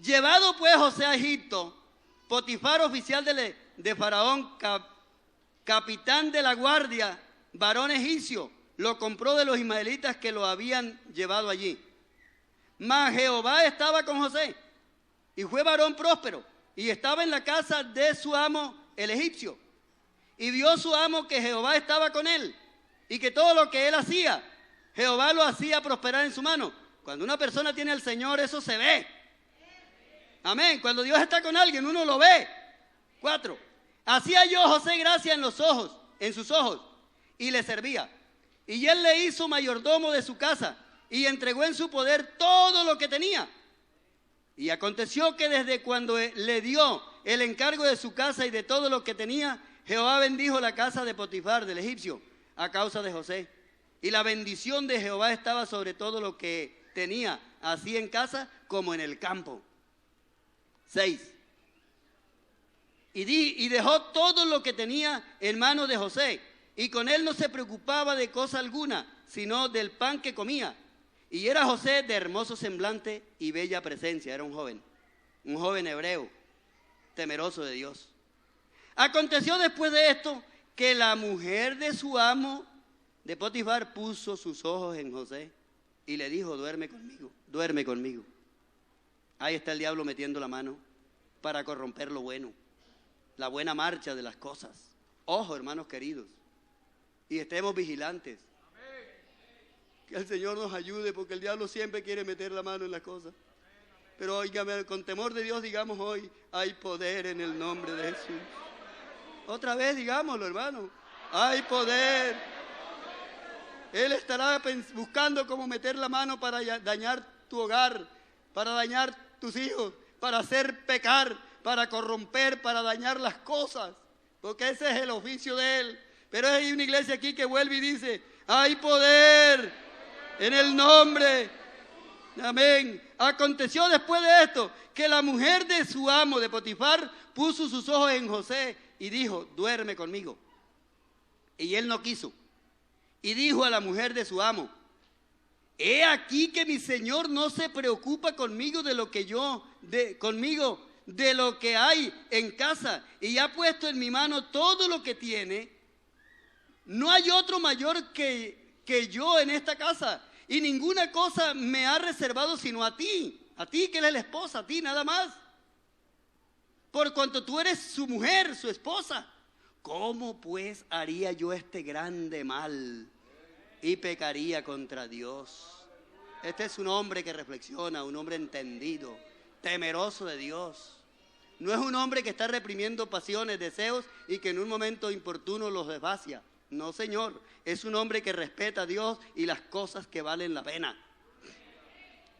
llevado pues José a Egipto, Potifar, oficial de Faraón, capitán de la guardia, varón egipcio, lo compró de los ismaelitas que lo habían llevado allí. Mas Jehová estaba con José, y fue varón próspero, y estaba en la casa de su amo el egipcio. Y vio su amo que Jehová estaba con él, y que todo lo que él hacía, Jehová lo hacía prosperar en su mano. Cuando una persona tiene al Señor, eso se ve. Amén. Cuando Dios está con alguien, uno lo ve. 4. Hacía yo José gracia en sus ojos, y le servía. Y él le hizo mayordomo de su casa, y entregó en su poder todo lo que tenía. Y aconteció que desde cuando le dio el encargo de su casa y de todo lo que tenía, Jehová bendijo la casa de Potifar, del egipcio, a causa de José. Y la bendición de Jehová estaba sobre todo lo que tenía, así en casa como en el campo. 6. Y dejó todo lo que tenía en manos de José, y con él no se preocupaba de cosa alguna, sino del pan que comía. Y era José de hermoso semblante y bella presencia. Era un joven hebreo, temeroso de Dios. Aconteció después de esto que la mujer de su amo, de Potifar, puso sus ojos en José y le dijo, duerme conmigo, duerme conmigo. Ahí está el diablo metiendo la mano para corromper lo bueno, la buena marcha de las cosas. Ojo, hermanos queridos, y estemos vigilantes. Que el Señor nos ayude, porque el diablo siempre quiere meter la mano en las cosas. Pero óigame, con temor de Dios digamos hoy, hay poder en el nombre de Jesús. Otra vez digámoslo, hermano, hay poder. Él estará buscando cómo meter la mano para dañar tu hogar, para dañar tus hijos, para hacer pecar, para corromper, para dañar las cosas, porque ese es el oficio de él. Pero hay una iglesia aquí que vuelve y dice, hay poder en el nombre. Amén. Aconteció después de esto que la mujer de su amo, de Potifar, puso sus ojos en José y dijo, duerme conmigo. Y él no quiso. Y dijo a la mujer de su amo, he aquí que mi señor no se preocupa conmigo de lo que hay en casa, y ha puesto en mi mano todo lo que tiene. No hay otro mayor que yo en esta casa, y ninguna cosa me ha reservado sino a ti que eres la esposa, a ti nada más. Por cuanto tú eres su mujer, su esposa. ¿Cómo pues haría yo este grande mal y pecaría contra Dios? Este es un hombre que reflexiona, un hombre entendido, temeroso de Dios. No es un hombre que está reprimiendo pasiones, deseos y que en un momento importuno los desvacia. No, Señor, es un hombre que respeta a Dios y las cosas que valen la pena.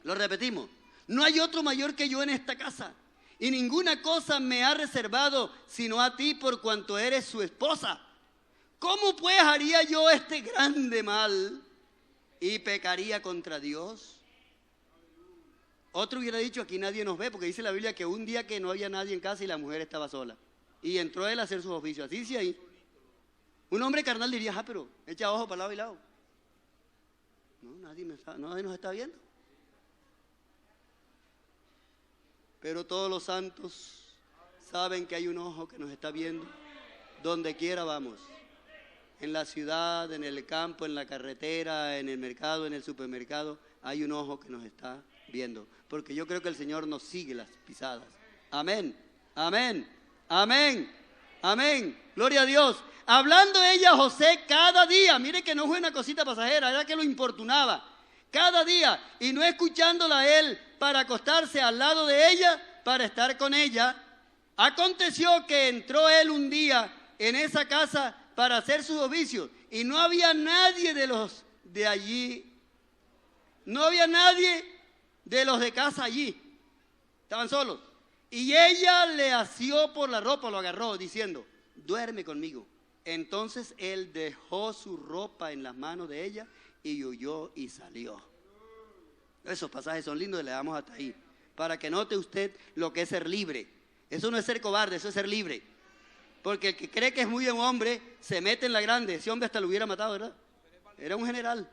Lo repetimos, no hay otro mayor que yo en esta casa, y ninguna cosa me ha reservado sino a ti por cuanto eres su esposa. ¿Cómo pues haría yo este grande mal y pecaría contra Dios? Otro hubiera dicho, aquí nadie nos ve, porque dice la Biblia que un día que no había nadie en casa y la mujer estaba sola, y entró él a hacer sus oficios, así sí ahí. Un hombre carnal diría, pero echa ojo para lado y lado. No, nadie nos está viendo. Pero todos los santos saben que hay un ojo que nos está viendo. Donde quiera vamos. En la ciudad, en el campo, en la carretera, en el mercado, en el supermercado, hay un ojo que nos está viendo. Porque yo creo que el Señor nos sigue las pisadas. Amén, amén, amén, amén. Gloria a Dios. Hablando ella a José cada día, mire que no fue una cosita pasajera, era que lo importunaba, cada día, y no escuchándola a él para acostarse al lado de ella, para estar con ella. Aconteció que entró él un día en esa casa para hacer sus oficios, y no había nadie de los de allí, no había nadie de los de casa allí, estaban solos. Y ella le asió por la ropa, lo agarró, diciendo, duerme conmigo. Entonces él dejó su ropa en las manos de ella y huyó y salió. Esos pasajes son lindos y le damos hasta ahí. Para que note usted lo que es ser libre. Eso no es ser cobarde, eso es ser libre. Porque el que cree que es muy buen hombre se mete en la grande. Ese hombre hasta lo hubiera matado, ¿verdad? Era un general.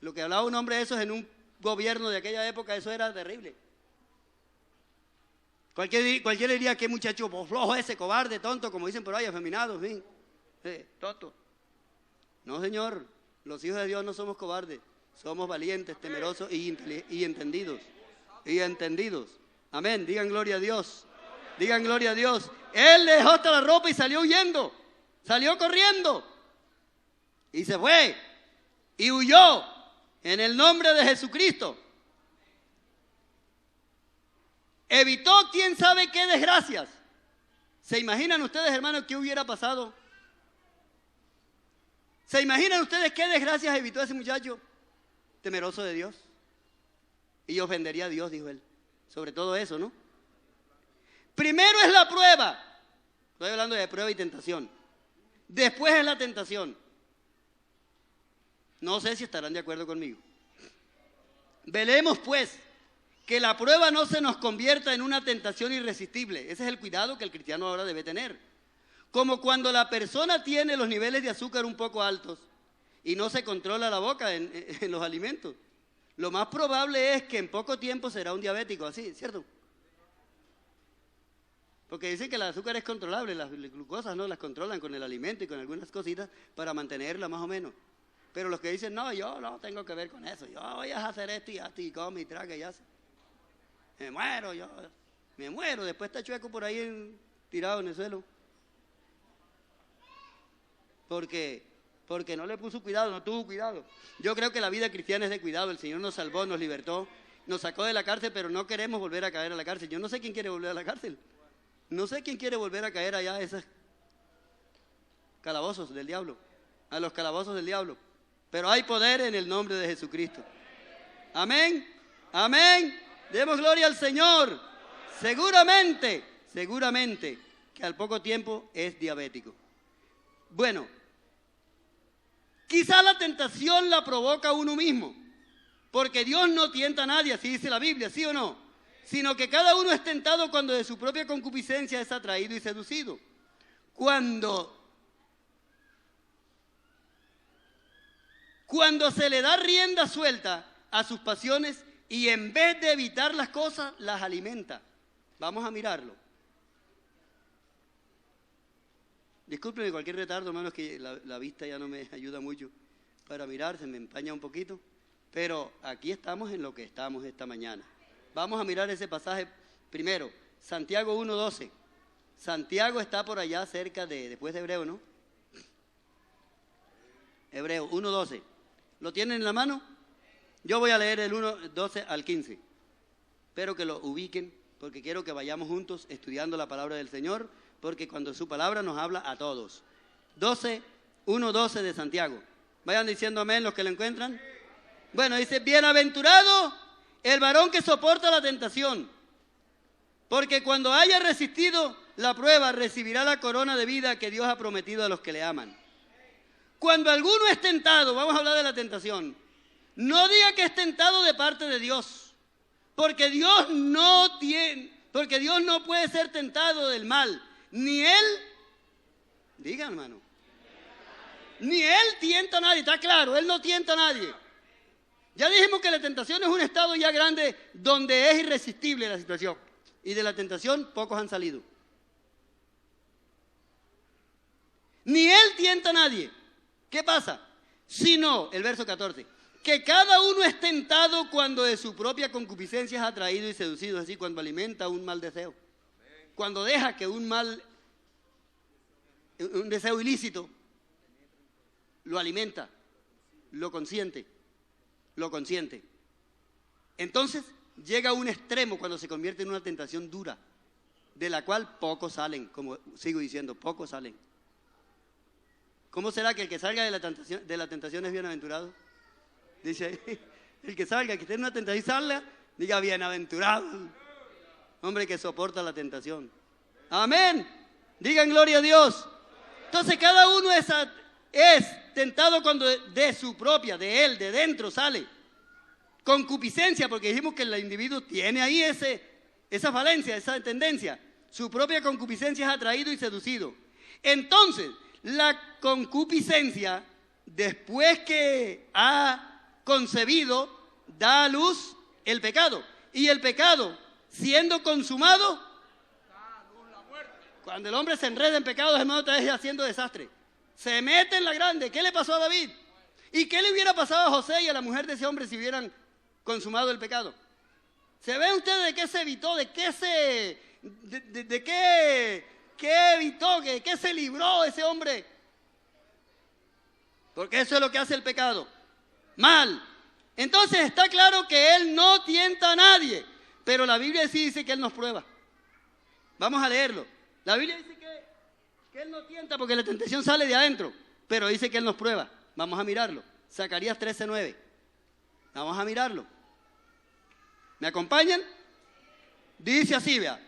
Lo que hablaba un hombre de esos en un gobierno de aquella época, eso era terrible. Cualquiera diría que muchacho flojo ese, cobarde, tonto, como dicen por ahí, afeminado, en fin, tonto. No, Señor, los hijos de Dios no somos cobardes, somos valientes, temerosos y entendidos. Y entendidos. Amén, digan gloria a Dios. Digan gloria a Dios. Él dejó hasta la ropa y salió huyendo, salió corriendo. Y se fue y huyó en el nombre de Jesucristo. Evitó quién sabe qué desgracias. ¿Se imaginan ustedes, hermanos, qué hubiera pasado? ¿Se imaginan ustedes qué desgracias evitó ese muchacho? Temeroso de Dios. Y ofendería a Dios, dijo él. Sobre todo eso, ¿no? Primero es la prueba. Estoy hablando de prueba y tentación. Después es la tentación. No sé si estarán de acuerdo conmigo. Velemos, pues, que la prueba no se nos convierta en una tentación irresistible. Ese es el cuidado que el cristiano ahora debe tener. Como cuando la persona tiene los niveles de azúcar un poco altos y no se controla la boca en los alimentos. Lo más probable es que en poco tiempo será un diabético, así, ¿cierto? Porque dicen que el azúcar es controlable, las glucosas no las controlan con el alimento y con algunas cositas para mantenerla más o menos. Pero los que dicen, no, yo no tengo que ver con eso, yo voy a hacer esto y come y traga y hace. Me muero, después está chueco por ahí tirado en el suelo. Porque no le puso cuidado, no tuvo cuidado. Yo creo que la vida cristiana es de cuidado, el Señor nos salvó, nos libertó, nos sacó de la cárcel, pero no queremos volver a caer a la cárcel. Yo no sé quién quiere volver a la cárcel. No sé quién quiere volver a caer allá a esos calabozos del diablo, a los calabozos del diablo. Pero hay poder en el nombre de Jesucristo. Amén, amén. Demos gloria al Señor. Seguramente que al poco tiempo es diabético. Bueno, quizá la tentación la provoca uno mismo, porque Dios no tienta a nadie, así dice la Biblia, ¿sí o no? Sino que cada uno es tentado cuando de su propia concupiscencia es atraído y seducido. Cuando se le da rienda suelta a sus pasiones y en vez de evitar las cosas, las alimenta. Vamos a mirarlo. Discúlpenme cualquier retardo, hermanos, que la vista ya no me ayuda mucho para mirar, se me empaña un poquito. Pero aquí estamos en lo que estamos esta mañana. Vamos a mirar ese pasaje primero, Santiago 1:12. Santiago está por allá cerca después de Hebreo, ¿no? Hebreo 1:12. ¿Lo tienen en la mano? Yo voy a leer el 1:12 al 15. Espero que lo ubiquen, porque quiero que vayamos juntos estudiando la palabra del Señor, porque cuando su palabra nos habla a todos. 1:12 de Santiago. Vayan diciendo amén los que lo encuentran. Bueno, dice, bienaventurado el varón que soporta la tentación, porque cuando haya resistido la prueba, recibirá la corona de vida que Dios ha prometido a los que le aman. Cuando alguno es tentado, vamos a hablar de la tentación, no diga que es tentado de parte de Dios, porque Dios no puede ser tentado del mal, ni Él, digan hermano, ni Él tienta a nadie, está claro, Él no tienta a nadie. Ya dijimos que la tentación es un estado ya grande donde es irresistible la situación. Y de la tentación pocos han salido. Ni Él tienta a nadie. ¿Qué pasa? Sino, el verso 14, que cada uno es tentado cuando de su propia concupiscencia es atraído y seducido, es decir, cuando alimenta un mal deseo. Cuando deja que un deseo ilícito lo alimenta, lo consiente. Entonces llega a un extremo cuando se convierte en una tentación dura, de la cual pocos salen, como sigo diciendo, pocos salen. ¿Cómo será que el que salga de la tentación es bienaventurado? Dice ahí, el que salga, que esté en una tentación y salga, diga bienaventurado. Hombre que soporta la tentación. Amén. Digan gloria a Dios. Entonces cada uno es tentado cuando de su propia, de él, de dentro sale. Concupiscencia, porque dijimos que el individuo tiene ahí esa falencia, esa tendencia. Su propia concupiscencia es atraído y seducido. Entonces, la concupiscencia, después que ha concebido, da a luz el pecado. Y el pecado, siendo consumado, cuando el hombre se enreda en pecado, hermano, otra vez haciendo desastre. Se mete en la grande. ¿Qué le pasó a David? ¿Y qué le hubiera pasado a José y a la mujer de ese hombre si hubieran consumado el pecado? ¿Se ven ustedes de qué se evitó? ¿De qué evitó? ¿De qué se libró ese hombre? Porque eso es lo que hace el pecado. Mal. Entonces está claro que Él no tienta a nadie. Pero la Biblia sí dice que Él nos prueba. Vamos a leerlo. La Biblia dice que Él no tienta porque la tentación sale de adentro. Pero dice que Él nos prueba. Vamos a mirarlo. Zacarías 13:9. Vamos a mirarlo. ¿Me acompañan? Dice así, vea.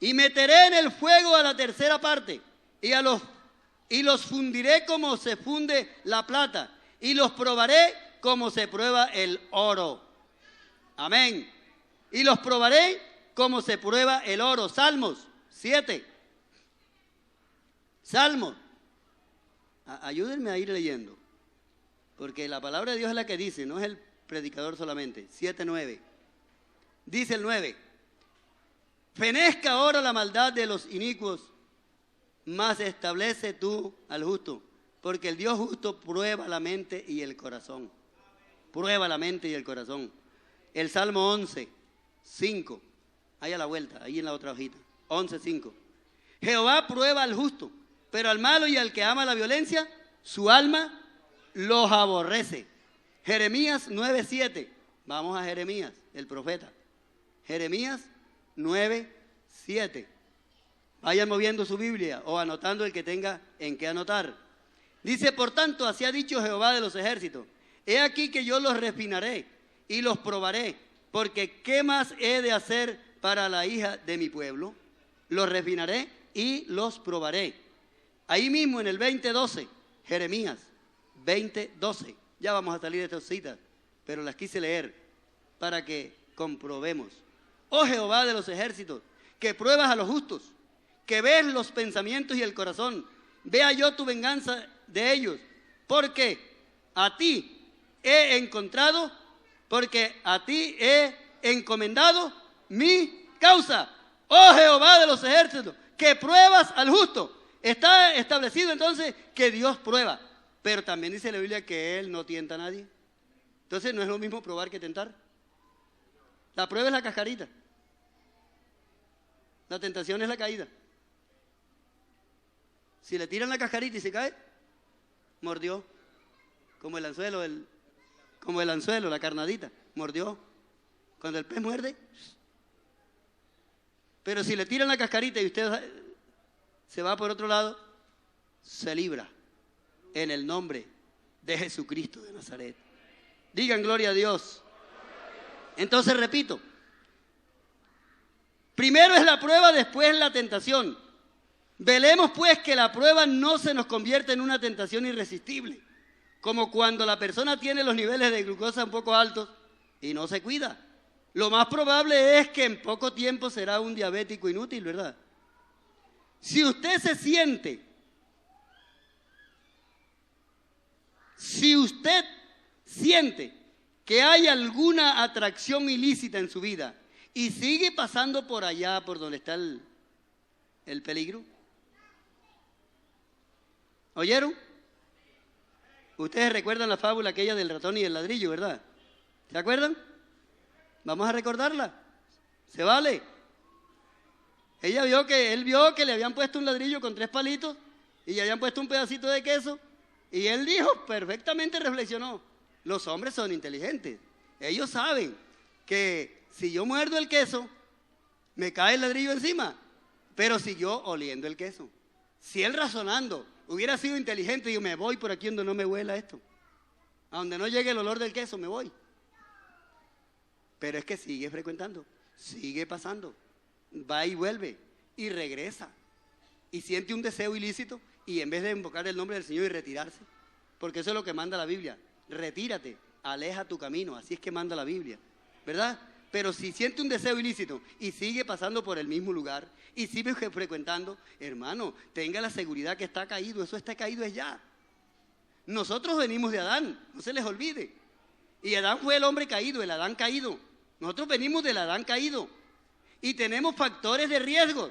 Y meteré en el fuego a la tercera parte, y los fundiré como se funde la plata, y los probaré como se prueba el oro. Amén. Y los probaré como se prueba el oro. Salmos 7. Salmos. Ayúdenme a ir leyendo, porque la palabra de Dios es la que dice, no es el predicador solamente. 7:9. Dice el 9. Fenezca ahora la maldad de los inicuos, mas establece tú al justo, porque el Dios justo prueba la mente y el corazón. Prueba la mente y el corazón. El Salmo 11, 5, ahí a la vuelta, ahí en la otra hojita, 11, 5. Jehová prueba al justo, pero al malo y al que ama la violencia, su alma los aborrece. Jeremías 9, 7. Vamos a Jeremías, el profeta. Jeremías 9, 7. Vayan moviendo su Biblia o anotando el que tenga en qué anotar. Dice, por tanto, así ha dicho Jehová de los ejércitos. He aquí que yo los refinaré y los probaré, porque ¿qué más he de hacer para la hija de mi pueblo? Los refinaré y los probaré. Ahí mismo en el 20:12, Jeremías 20:12. Ya vamos a salir de estas citas, pero las quise leer para que comprobemos. Oh Jehová de los ejércitos, que pruebas a los justos, que ves los pensamientos y el corazón, vea yo tu venganza de ellos, porque a ti he encontrado, porque a ti he encomendado mi causa. Oh Jehová de los ejércitos, que pruebas al justo. Está establecido entonces que Dios prueba, pero también dice la Biblia que Él no tienta a nadie. Entonces no es lo mismo probar que tentar. La prueba es la cascarita. La tentación es la caída. Si le tiran la cascarita y se cae, mordió. Como el anzuelo, la carnadita, mordió. Cuando el pez muerde. Pero si le tiran la cascarita y usted se va por otro lado, se libra. En el nombre de Jesucristo de Nazaret. Digan gloria a Dios. Entonces repito. Primero es la prueba, después la tentación. Velemos pues que la prueba no se nos convierta en una tentación irresistible, como cuando la persona tiene los niveles de glucosa un poco altos y no se cuida. Lo más probable es que en poco tiempo será un diabético inútil, ¿verdad? Si usted siente que hay alguna atracción ilícita en su vida y sigue pasando por allá, por donde está el peligro. ¿Oyeron? Ustedes recuerdan la fábula aquella del ratón y el ladrillo, ¿verdad? ¿Se acuerdan? Vamos a recordarla. ¿Se vale? Él vio que le habían puesto un ladrillo con 3 palitos y le habían puesto un pedacito de queso y él dijo, perfectamente reflexionó, los hombres son inteligentes. Ellos saben que si yo muerdo el queso, me cae el ladrillo encima, pero siguió oliendo el queso. Si él razonando hubiera sido inteligente, yo me voy por aquí donde no me huela esto. A donde no llegue el olor del queso, me voy. Pero es que sigue frecuentando, sigue pasando, va y vuelve y regresa. Y siente un deseo ilícito y en vez de invocar el nombre del Señor y retirarse, porque eso es lo que manda la Biblia, retírate, aleja tu camino, así es que manda la Biblia, ¿verdad? Pero si siente un deseo ilícito y sigue pasando por el mismo lugar y sigue frecuentando, hermano, tenga la seguridad que está caído, eso está caído es ya. Nosotros venimos de Adán, no se les olvide. Y Adán fue el hombre caído, el Adán caído. Nosotros venimos del Adán caído y tenemos factores de riesgo.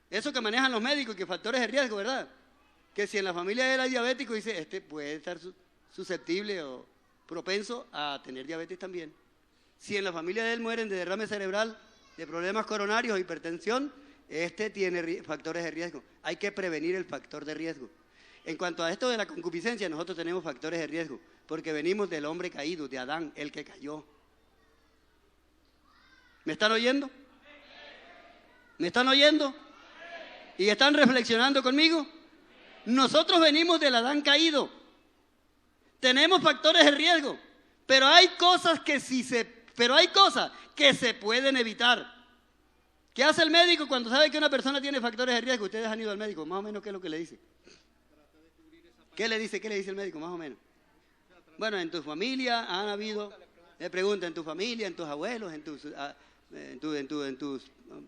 Eso que manejan los médicos, que factores de riesgo, ¿verdad? Que si en la familia de él hay diabético, dice, este puede estar susceptible o propenso a tener diabetes también. Si en la familia de él mueren de derrame cerebral, de problemas coronarios o hipertensión, este tiene factores de riesgo. Hay que prevenir el factor de riesgo. En cuanto a esto de la concupiscencia, nosotros tenemos factores de riesgo, porque venimos del hombre caído, de Adán, el que cayó. ¿Me están oyendo? ¿Me están oyendo? ¿Y están reflexionando conmigo? Nosotros venimos del Adán caído. Tenemos factores de riesgo, pero hay cosas que se pueden evitar. ¿Qué hace el médico cuando sabe que una persona tiene factores de riesgo? Ustedes han ido al médico, más o menos, ¿qué es lo que le dice? ¿Qué le dice el médico, más o menos? Bueno, en tu familia han habido, le pregunta, en tu familia, en tus abuelos, en tus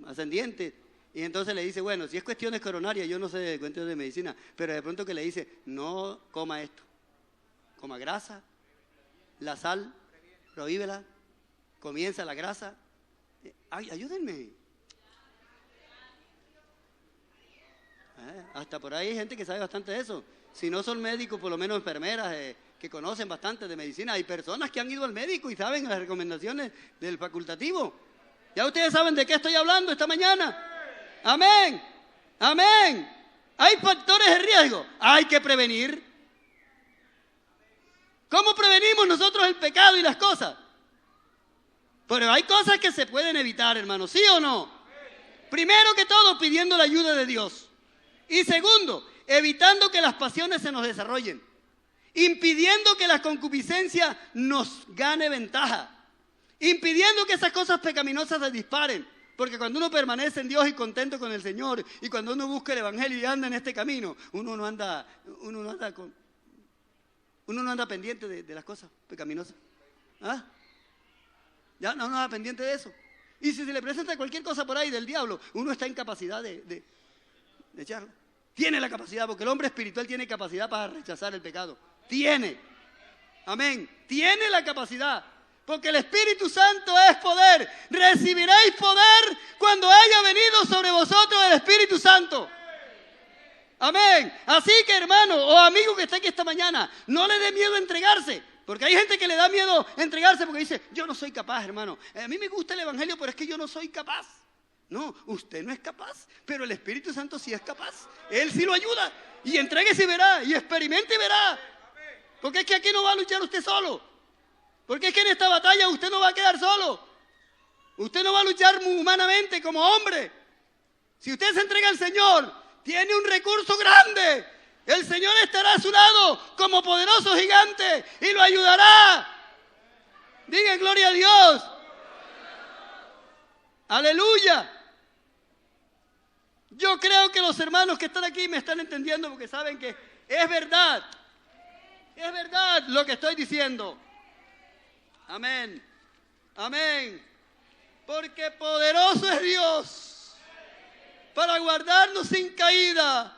ascendientes. Y entonces le dice, bueno, si es cuestiones coronarias, yo no sé de cuestiones de medicina, pero de pronto que le dice, no coma esto. Coma grasa, la sal, prohíbela, comienza la grasa. Ay, ayúdenme. Hasta por ahí hay gente que sabe bastante de eso. Si no son médicos, por lo menos enfermeras que conocen bastante de medicina. Hay personas que han ido al médico y saben las recomendaciones del facultativo. Ya ustedes saben de qué estoy hablando esta mañana. Amén. Amén. Hay factores de riesgo. Hay que prevenir. ¿Cómo prevenimos nosotros el pecado y las cosas? Pero hay cosas que se pueden evitar, hermano. ¿Sí o no? Primero que todo, pidiendo la ayuda de Dios. Y segundo, evitando que las pasiones se nos desarrollen. Impidiendo que la concupiscencia nos gane ventaja. Impidiendo que esas cosas pecaminosas se disparen. Porque cuando uno permanece en Dios y contento con el Señor, y cuando uno busca el Evangelio y anda en este camino, uno no anda pendiente de las cosas pecaminosas. ¿Ah? Ya no anda pendiente de eso. Y si se le presenta cualquier cosa por ahí del diablo, uno está en capacidad de echarla. Tiene la capacidad, porque el hombre espiritual tiene capacidad para rechazar el pecado. Tiene. Amén. Tiene la capacidad. Porque el Espíritu Santo es poder. Recibiréis poder cuando haya venido sobre vosotros el Espíritu Santo. Amén. Así que, hermano o amigo que está aquí esta mañana, no le dé miedo entregarse. Porque hay gente que le da miedo entregarse porque dice, yo no soy capaz, hermano. A mí me gusta el Evangelio, pero es que yo no soy capaz. No, usted no es capaz, pero el Espíritu Santo sí es capaz. Él sí lo ayuda. Y entréguese y verá, y experimente y verá. Porque es que aquí no va a luchar usted solo. Porque es que en esta batalla usted no va a quedar solo. Usted no va a luchar humanamente como hombre. Si usted se entrega al Señor, tiene un recurso grande. El Señor estará a su lado como poderoso gigante y lo ayudará. Diga gloria a Dios. Aleluya. Yo creo que los hermanos que están aquí me están entendiendo porque saben que es verdad. Es verdad lo que estoy diciendo. Amén. Amén. Porque poderoso es Dios para guardarnos sin caída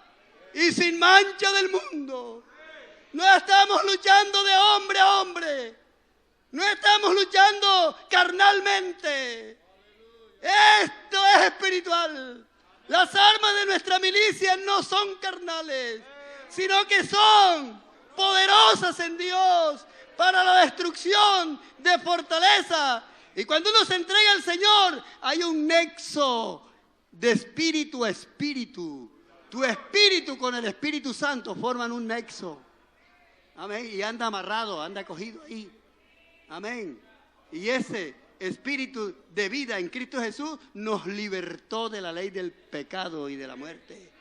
y sin mancha del mundo. No estamos luchando de hombre a hombre. No estamos luchando carnalmente. Esto es espiritual. Las armas de nuestra milicia no son carnales, sino que son poderosas en Dios para la destrucción de fortaleza. Y cuando uno se entrega al Señor, hay un nexo de espíritu a espíritu. Tu espíritu con el Espíritu Santo forman un nexo. Amén. Y anda amarrado, anda cogido ahí. Amén. Y ese espíritu de vida en Cristo Jesús nos libertó de la ley del pecado y de la muerte.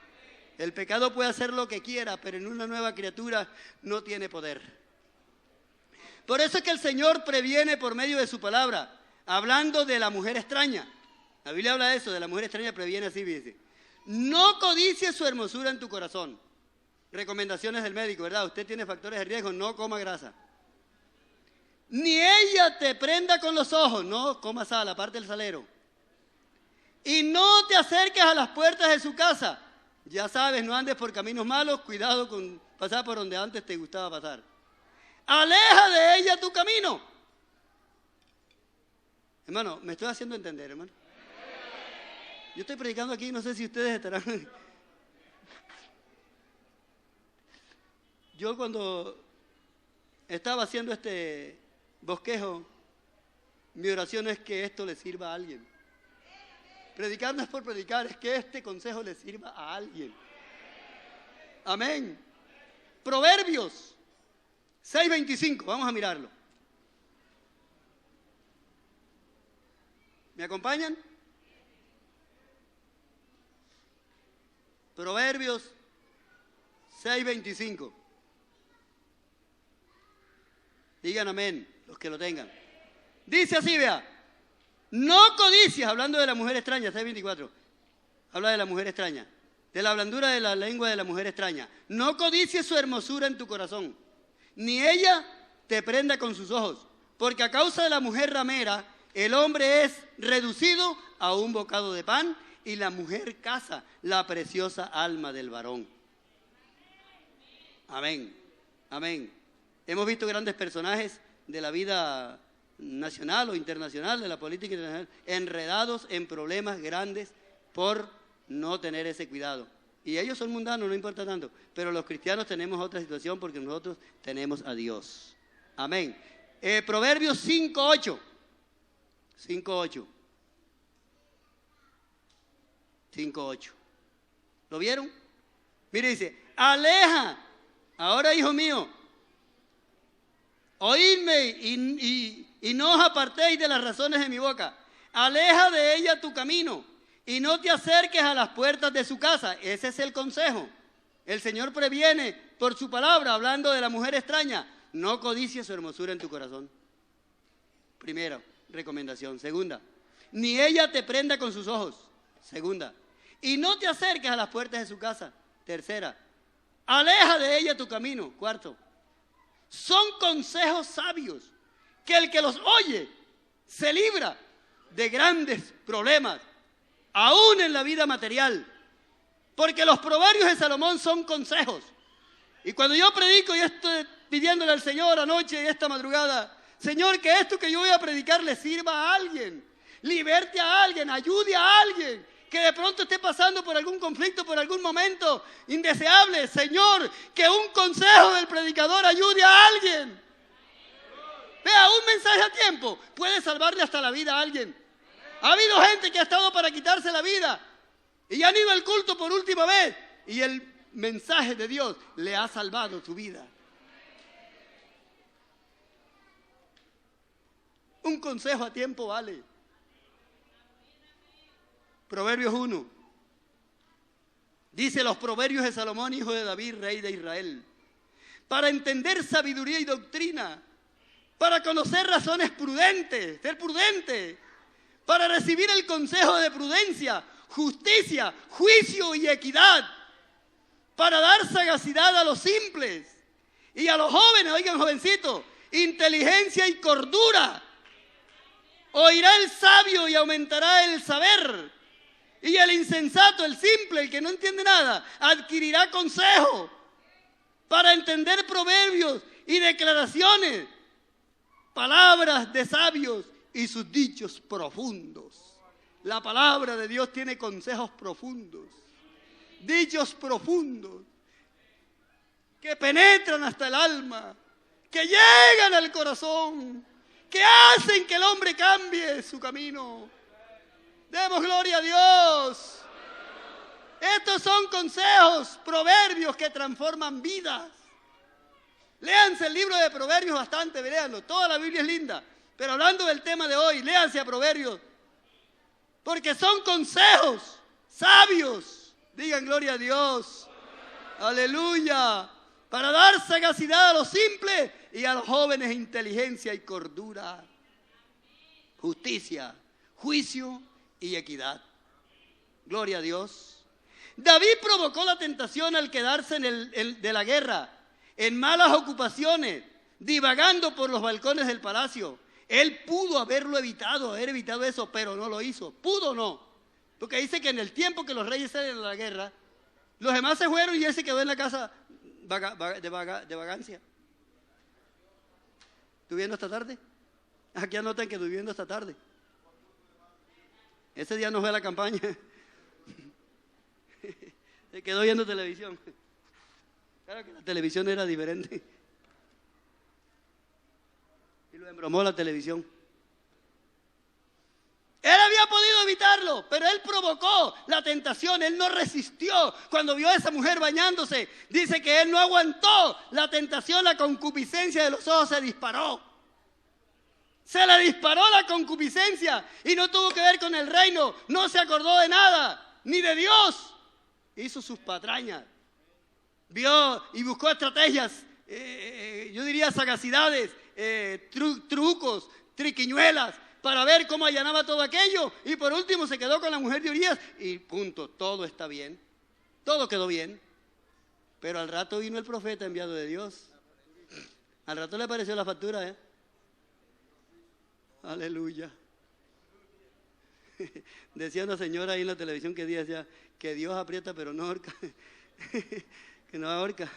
El pecado puede hacer lo que quiera, pero en una nueva criatura no tiene poder. Por eso es que el Señor previene por medio de su palabra, hablando de la mujer extraña. La Biblia habla de eso, de la mujer extraña, previene así, dice: no codicies su hermosura en tu corazón. Recomendaciones del médico, ¿verdad? Usted tiene factores de riesgo, no coma grasa. Ni ella te prenda con los ojos, no comas sal, aparte del salero. Y no te acerques a las puertas de su casa. Ya sabes, no andes por caminos malos, cuidado con pasar por donde antes te gustaba pasar. Aleja de ella tu camino. Hermano, me estoy haciendo entender, hermano. Yo estoy predicando aquí, no sé si ustedes estarán. Yo cuando estaba haciendo este bosquejo, mi oración es que esto le sirva a alguien. Predicar no es por predicar, es que este consejo le sirva a alguien. Amén. Proverbios 6:25, vamos a mirarlo. ¿Me acompañan? Proverbios 6:25. Digan amén, los que lo tengan. Dice así, vea. No codicias, hablando de la mujer extraña, 6:24. Habla de la mujer extraña. De la blandura de la lengua de la mujer extraña. No codicies su hermosura en tu corazón, ni ella te prenda con sus ojos. Porque a causa de la mujer ramera, el hombre es reducido a un bocado de pan, y la mujer caza la preciosa alma del varón. Amén. Amén. Hemos visto grandes personajes de la vida nacional o internacional, de la política internacional, enredados en problemas grandes por no tener ese cuidado. Y ellos son mundanos, no importa tanto. Pero los cristianos tenemos otra situación porque nosotros tenemos a Dios. Amén. Proverbios 5:8. 5:8. 5:8. ¿Lo vieron? Mire, dice, aleja, ahora hijo mío, oídme y no os apartéis de las razones de mi boca. Aleja de ella tu camino y no te acerques a las puertas de su casa. Ese es el consejo. El Señor previene por su palabra, hablando de la mujer extraña. No codicies su hermosura en tu corazón. Primera recomendación. Segunda, ni ella te prenda con sus ojos. Segunda, y no te acerques a las puertas de su casa. Tercera, aleja de ella tu camino. Cuarto, son consejos sabios que el que los oye se libra de grandes problemas, aún en la vida material. Porque los proverbios de Salomón son consejos. Y cuando yo predico y estoy pidiéndole al Señor anoche y esta madrugada, Señor, que esto que yo voy a predicar le sirva a alguien, liberte a alguien, ayude a alguien que de pronto esté pasando por algún conflicto, por algún momento indeseable. Señor, que un consejo del predicador ayude a alguien. Vea, un mensaje a tiempo puede salvarle hasta la vida a alguien. Ha habido gente que ha estado para quitarse la vida y han ido al culto por última vez y el mensaje de Dios le ha salvado su vida. Un consejo a tiempo vale. Proverbios 1. Dice los proverbios de Salomón, hijo de David, rey de Israel. Para entender sabiduría y doctrina, para conocer razones prudentes, ser prudente, para recibir el consejo de prudencia, justicia, juicio y equidad, para dar sagacidad a los simples y a los jóvenes, oigan jovencitos, inteligencia y cordura. Oirá el sabio y aumentará el saber, y el insensato, el simple, el que no entiende nada, adquirirá consejo para entender proverbios y declaraciones, palabras de sabios y sus dichos profundos. La palabra de Dios tiene consejos profundos, dichos profundos, que penetran hasta el alma, que llegan al corazón, que hacen que el hombre cambie su camino. Demos gloria a Dios. Estos son consejos, proverbios que transforman vidas. Léanse el libro de Proverbios bastante, léanlo. Toda la Biblia es linda. Pero hablando del tema de hoy, léanse a Proverbios. Porque son consejos sabios. Digan gloria a Dios. Aleluya. Para dar sagacidad a los simples y a los jóvenes inteligencia y cordura. Justicia, juicio y equidad. Gloria a Dios. David provocó la tentación al quedarse de la guerra, en malas ocupaciones, divagando por los balcones del palacio. Él pudo haber evitado eso, pero no lo hizo. ¿Pudo o no? Porque dice que en el tiempo que los reyes salen a la guerra, los demás se fueron y él se quedó en la casa de vagancia. ¿Estuvo viendo esta tarde? Aquí anotan que estuvo viendo esta tarde. Ese día no fue a la campaña. Se quedó viendo televisión. Claro que la televisión era diferente. Y lo embromó la televisión. Él había podido evitarlo, pero él provocó la tentación. Él no resistió. Cuando vio a esa mujer bañándose, dice que él no aguantó la tentación. La concupiscencia de los ojos se disparó. Se le disparó la concupiscencia y no tuvo que ver con el reino. No se acordó de nada, ni de Dios. Hizo sus patrañas. Vio y buscó estrategias, yo diría sagacidades, trucos, triquiñuelas, para ver cómo allanaba todo aquello. Y por último se quedó con la mujer de Urías y punto, todo está bien. Todo quedó bien. Pero al rato vino el profeta enviado de Dios. Al rato le apareció la factura, Aleluya. Decía una señora ahí en la televisión que decía que Dios aprieta pero no ahorca. Que no ahorca.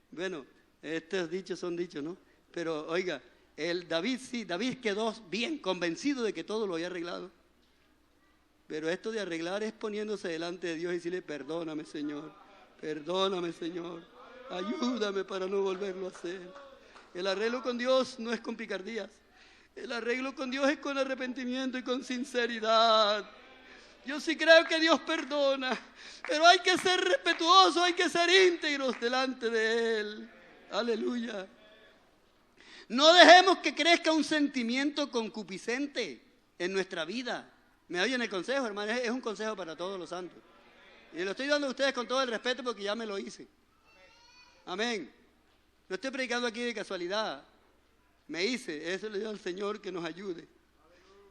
Bueno, estos dichos son dichos, ¿no? Pero oiga, David quedó bien convencido de que todo lo había arreglado. Pero esto de arreglar es poniéndose delante de Dios y decirle, perdóname, Señor, ayúdame para no volverlo a hacer. El arreglo con Dios no es con picardías. El arreglo con Dios es con arrepentimiento y con sinceridad. Yo sí creo que Dios perdona, pero hay que ser respetuosos, hay que ser íntegros delante de Él. Aleluya. No dejemos que crezca un sentimiento concupiscente en nuestra vida. ¿Me oyen el consejo, hermano? Es un consejo para todos los santos. Y lo estoy dando a ustedes con todo el respeto porque ya me lo hice. Amén. No estoy predicando aquí de casualidad. Me hice, eso le digo al Señor que nos ayude.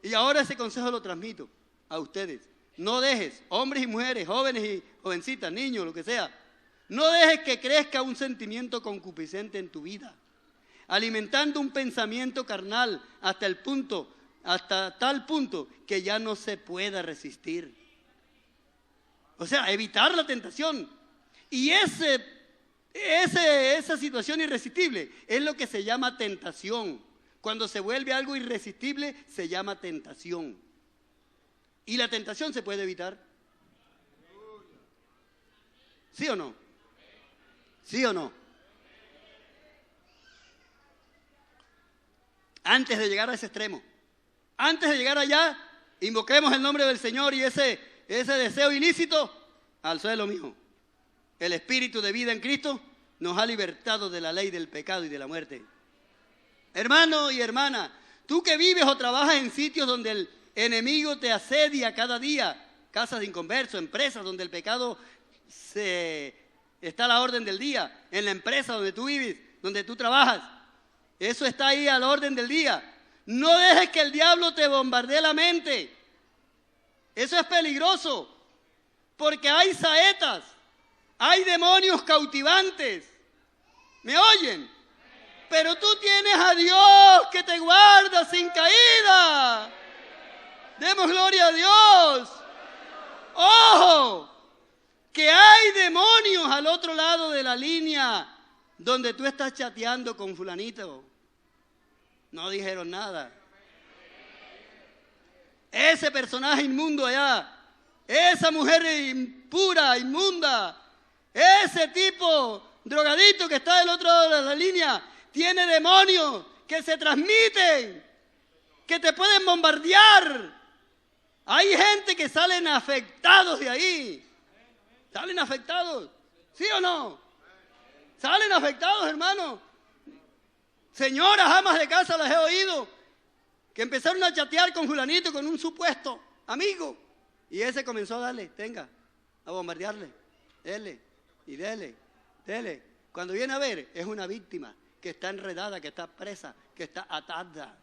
Y ahora ese consejo lo transmito a ustedes. No dejes, hombres y mujeres, jóvenes y jovencitas, niños, lo que sea. No dejes que crezca un sentimiento concupiscente en tu vida, alimentando un pensamiento carnal hasta tal punto que ya no se pueda resistir. O sea, evitar la tentación. Y esa situación irresistible es lo que se llama tentación. Cuando se vuelve algo irresistible, se llama tentación. ¿Y la tentación se puede evitar? ¿Sí o no? ¿Sí o no? Antes de llegar a ese extremo, antes de llegar allá, invoquemos el nombre del Señor y ese deseo ilícito al suelo mismo. El espíritu de vida en Cristo nos ha libertado de la ley del pecado y de la muerte. Hermano y hermana, tú que vives o trabajas en sitios donde el enemigo te asedia cada día, casas de inconversos, empresas donde el pecado está a la orden del día, en la empresa donde tú vives, donde tú trabajas, eso está ahí a la orden del día. No dejes que el diablo te bombardee la mente. Eso es peligroso, porque hay saetas, hay demonios cautivantes. ¿Me oyen? Pero tú tienes a Dios que te guarda sin caída. Demos gloria a Dios. ¡Ojo! Que hay demonios al otro lado de la línea donde tú estás chateando con fulanito. No dijeron nada. Ese personaje inmundo allá, esa mujer impura, inmunda, ese tipo drogadito que está del otro lado de la línea, tiene demonios que se transmiten, que te pueden bombardear. Hay gente que salen afectados de ahí. Salen afectados. ¿Sí o no? Salen afectados, hermano. Señoras, amas de casa, las he oído, que empezaron a chatear con fulanito, con un supuesto amigo. Y ese comenzó a darle, a bombardearle. Dele, y dele. Cuando viene a ver, es una víctima que está enredada, que está presa, que está atada.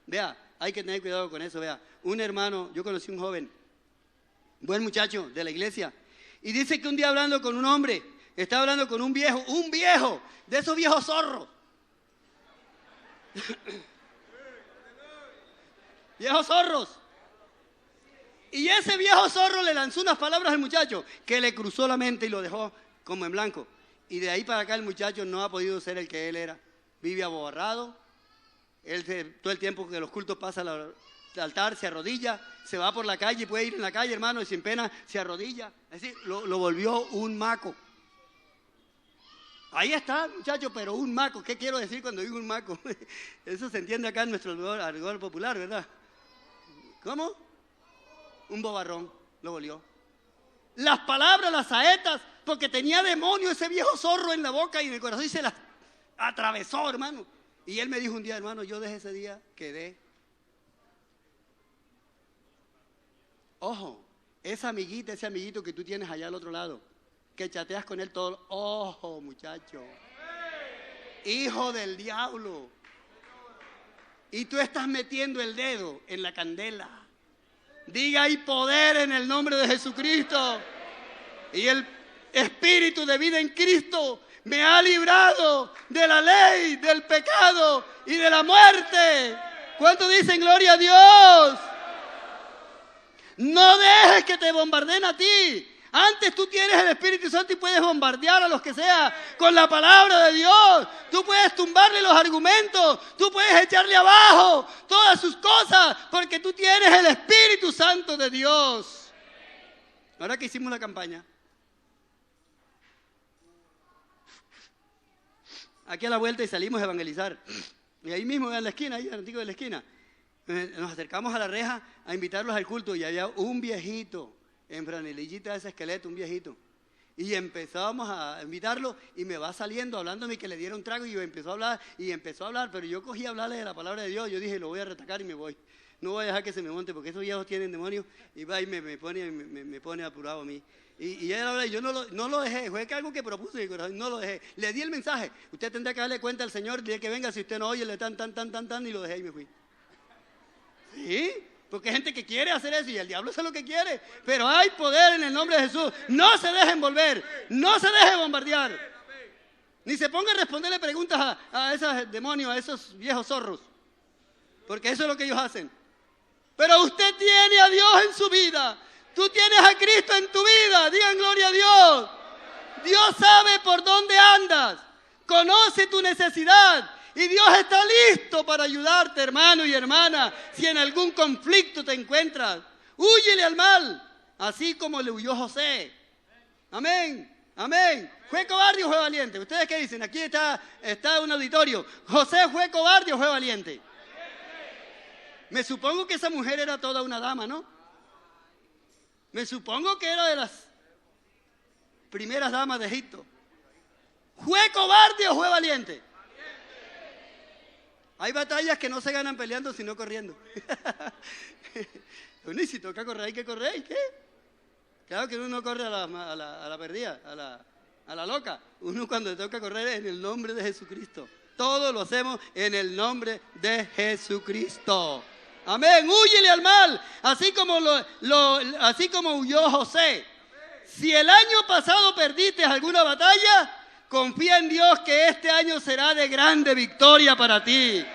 Vea, hay que tener cuidado con eso, vea. Un hermano, yo conocí un joven, buen muchacho de la iglesia, y dice que un día hablando con un hombre, estaba hablando con un viejo, de esos viejos zorros. Viejos zorros. Y ese viejo zorro le lanzó unas palabras al muchacho que le cruzó la mente y lo dejó como en blanco. Y de ahí para acá el muchacho no ha podido ser el que él era. Vive abobarrado. Él todo el tiempo que los cultos pasa al altar, se arrodilla, se va por la calle, puede ir en la calle, hermano, y sin pena se arrodilla. Es decir, lo volvió un maco. Ahí está, muchacho, pero un maco. ¿Qué quiero decir cuando digo un maco? Eso se entiende acá en nuestro argot popular, ¿verdad? ¿Cómo? Un bobarrón, lo volvió. Las palabras, las saetas, porque tenía demonio ese viejo zorro en la boca y en el corazón y se las atravesó, hermano. Y él me dijo un día, hermano, yo desde ese día quedé. Ojo, esa amiguita, ese amiguito que tú tienes allá al otro lado, que chateas con él todo. Ojo, muchacho. Hijo del diablo. Y tú estás metiendo el dedo en la candela. Diga, hay poder en el nombre de Jesucristo. Y el espíritu de vida en Cristo me ha librado de la ley, del pecado y de la muerte. ¿Cuántos dicen gloria a Dios? No dejes que te bombardeen a ti. Antes tú tienes el Espíritu Santo y puedes bombardear a los que sea con la palabra de Dios. Tú puedes tumbarle los argumentos, tú puedes echarle abajo todas sus cosas, porque tú tienes el Espíritu Santo de Dios. Ahora que hicimos la campaña, aquí a la vuelta y salimos a evangelizar. Y ahí mismo en la esquina, ahí en el antiguo de la esquina, nos acercamos a la reja a invitarlos al culto y había un viejito en franelillita de ese esqueleto, un viejito. Y empezamos a invitarlo y me va saliendo hablándome que le dieron trago y yo empezó a hablar, pero yo cogí a hablarle de la palabra de Dios. Yo dije, lo voy a retacar y me voy. No voy a dejar que se me monte porque esos viejos tienen demonios y va y me pone apurado a mí. Y él habla y yo no lo dejé, fue algo que propuse en mi corazón, no lo dejé. Le di el mensaje, usted tendrá que darle cuenta al Señor, dile que venga, si usted no oye, le tan, y lo dejé y me fui. ¿Sí? Porque hay gente que quiere hacer eso y el diablo hace lo que quiere, pero hay poder en el nombre de Jesús. No se deje envolver, no se deje bombardear, ni se ponga a responderle preguntas a esos demonios, a esos viejos zorros, porque eso es lo que ellos hacen. Pero usted tiene a Dios en su vida, tú tienes a Cristo en tu vida, digan gloria a Dios. Dios sabe por dónde andas, conoce tu necesidad. Y Dios está listo para ayudarte, hermano y hermana, si en algún conflicto te encuentras. Húyele al mal, así como le huyó José. Amén, amén. ¿Fue cobarde o fue valiente? ¿Ustedes qué dicen? Aquí está un auditorio. ¿José fue cobarde o fue valiente? Me supongo que esa mujer era toda una dama, ¿no? Me supongo que era de las primeras damas de Egipto. ¿Fue cobarde o fue valiente? Hay batallas que no se ganan peleando, sino corriendo. Bueno, y si toca correr, hay que correr, ¿y qué? Claro que uno no corre a la perdida, a la loca. Uno cuando le toca correr es en el nombre de Jesucristo. Todo lo hacemos en el nombre de Jesucristo. Amén, húyele al mal, así como huyó José. Si el año pasado perdiste alguna batalla, confía en Dios que este año será de grande victoria para ti.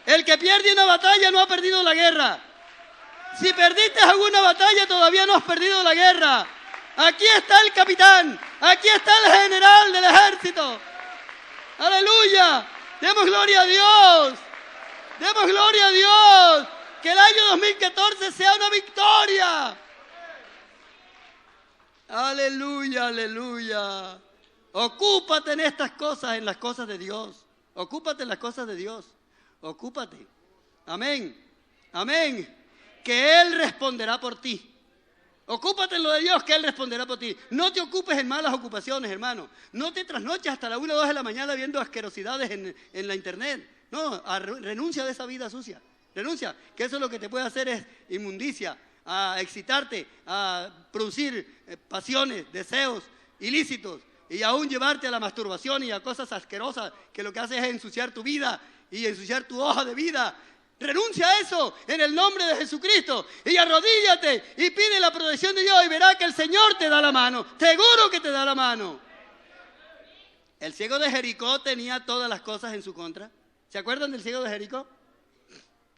El que pierde una batalla no ha perdido la guerra. Si perdiste alguna batalla, todavía no has perdido la guerra. Aquí está el capitán, aquí está el general del ejército. Aleluya, demos gloria a Dios. Demos gloria a Dios. Que el año 2014 sea una victoria. Aleluya, aleluya. Ocúpate en estas cosas, en las cosas de Dios. Ocúpate en las cosas de Dios. Ocúpate. Amén. Amén. Que Él responderá por ti. Ocúpate en lo de Dios, que Él responderá por ti. No te ocupes en malas ocupaciones, hermano. No te trasnoches hasta la 1 o 2 de la mañana viendo asquerosidades en la internet. No, renuncia de esa vida sucia. Renuncia, que eso lo que te puede hacer es inmundicia, a excitarte, a producir pasiones, deseos ilícitos y aún llevarte a la masturbación y a cosas asquerosas que lo que hace es ensuciar tu vida y ensuciar tu hoja de vida. Renuncia a eso en el nombre de Jesucristo y arrodíllate y pide la protección de Dios y verá que el Señor te da la mano. Seguro que te da la mano. El ciego de Jericó tenía todas las cosas en su contra. ¿Se acuerdan del ciego de Jericó?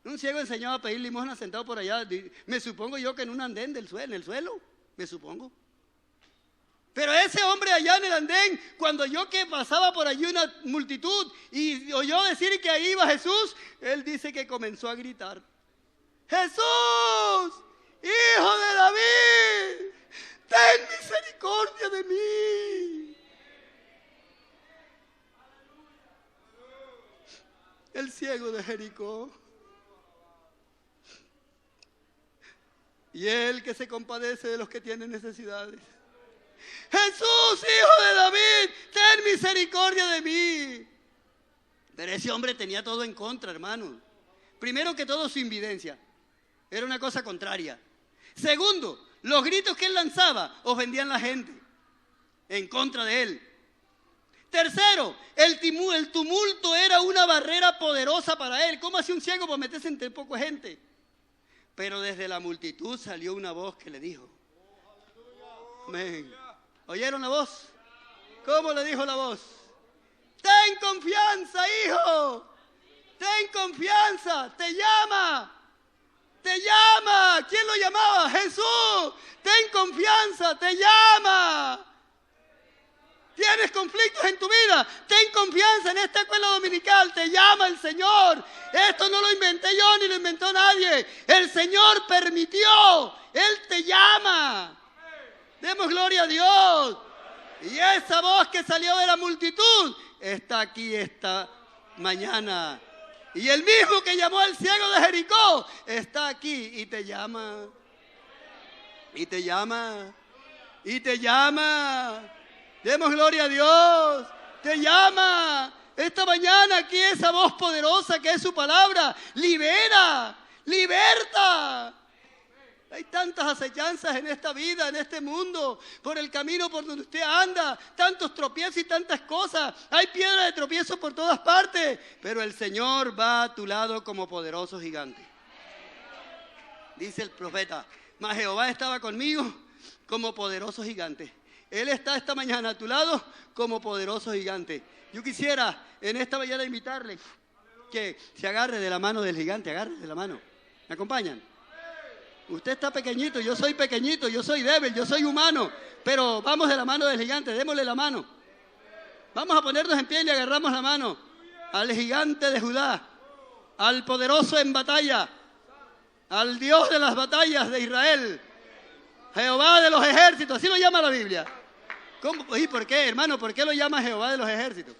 Un ciego enseñaba a pedir limosna sentado por allá. Me supongo yo que en un andén en el suelo. Me supongo. Pero ese hombre allá en el andén, cuando yo que pasaba por allí una multitud y oyó decir que ahí iba Jesús, él dice que comenzó a gritar: ¡Jesús, hijo de David, ten misericordia de mí! El ciego de Jericó. Y él que se compadece de los que tienen necesidades. Jesús, hijo de David, ten misericordia de mí. Pero ese hombre tenía todo en contra, hermano. Primero que todo, su invidencia. Era una cosa contraria. Segundo, los gritos que él lanzaba ofendían a la gente en contra de él. Tercero, el tumulto era una barrera poderosa para él. ¿Cómo hacía un ciego para meterse entre poca gente? Pero desde la multitud salió una voz que le dijo: amén. ¿Oyeron la voz? ¿Cómo le dijo la voz? Ten confianza, hijo. Ten confianza. Te llama. Te llama. ¿Quién lo llamaba? Jesús. ten confianza, te llama. Tienes conflictos en tu vida, ten confianza en esta escuela dominical, te llama el Señor. Esto no lo inventé yo ni lo inventó nadie. El Señor permitió, Él te llama. Demos gloria a Dios. Y esa voz que salió de la multitud está aquí esta mañana. Y el mismo que llamó al ciego de Jericó está aquí y te llama. Y te llama. Y te llama. Demos gloria a Dios. Te llama. Esta mañana aquí esa voz poderosa que es su palabra. Libera. Liberta. Hay tantas acechanzas en esta vida, en este mundo, por el camino por donde usted anda, tantos tropiezos y tantas cosas. Hay piedras de tropiezo por todas partes, pero el Señor va a tu lado como poderoso gigante. Dice el profeta, mas Jehová estaba conmigo como poderoso gigante. Él está esta mañana a tu lado como poderoso gigante. Yo quisiera en esta mañana invitarle que se agarre de la mano del gigante, agarre de la mano. ¿Me acompañan? Usted está pequeñito, yo soy pequeñito, yo soy débil, yo soy humano, pero vamos de la mano del gigante, démosle la mano. Vamos a ponernos en pie y le agarramos la mano al gigante de Judá, al poderoso en batalla, al Dios de las batallas de Israel, Jehová de los ejércitos, así lo llama la Biblia. ¿Cómo? ¿Y por qué, hermano? ¿Por qué lo llama Jehová de los ejércitos?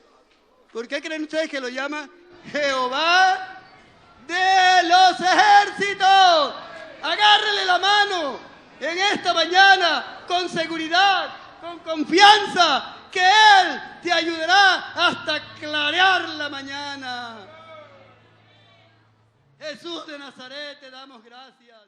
¿Por qué creen ustedes que lo llama Jehová de los ejércitos? Agárrele la mano en esta mañana con seguridad, con confianza, que Él te ayudará hasta clarear la mañana. Jesús de Nazaret, te damos gracias.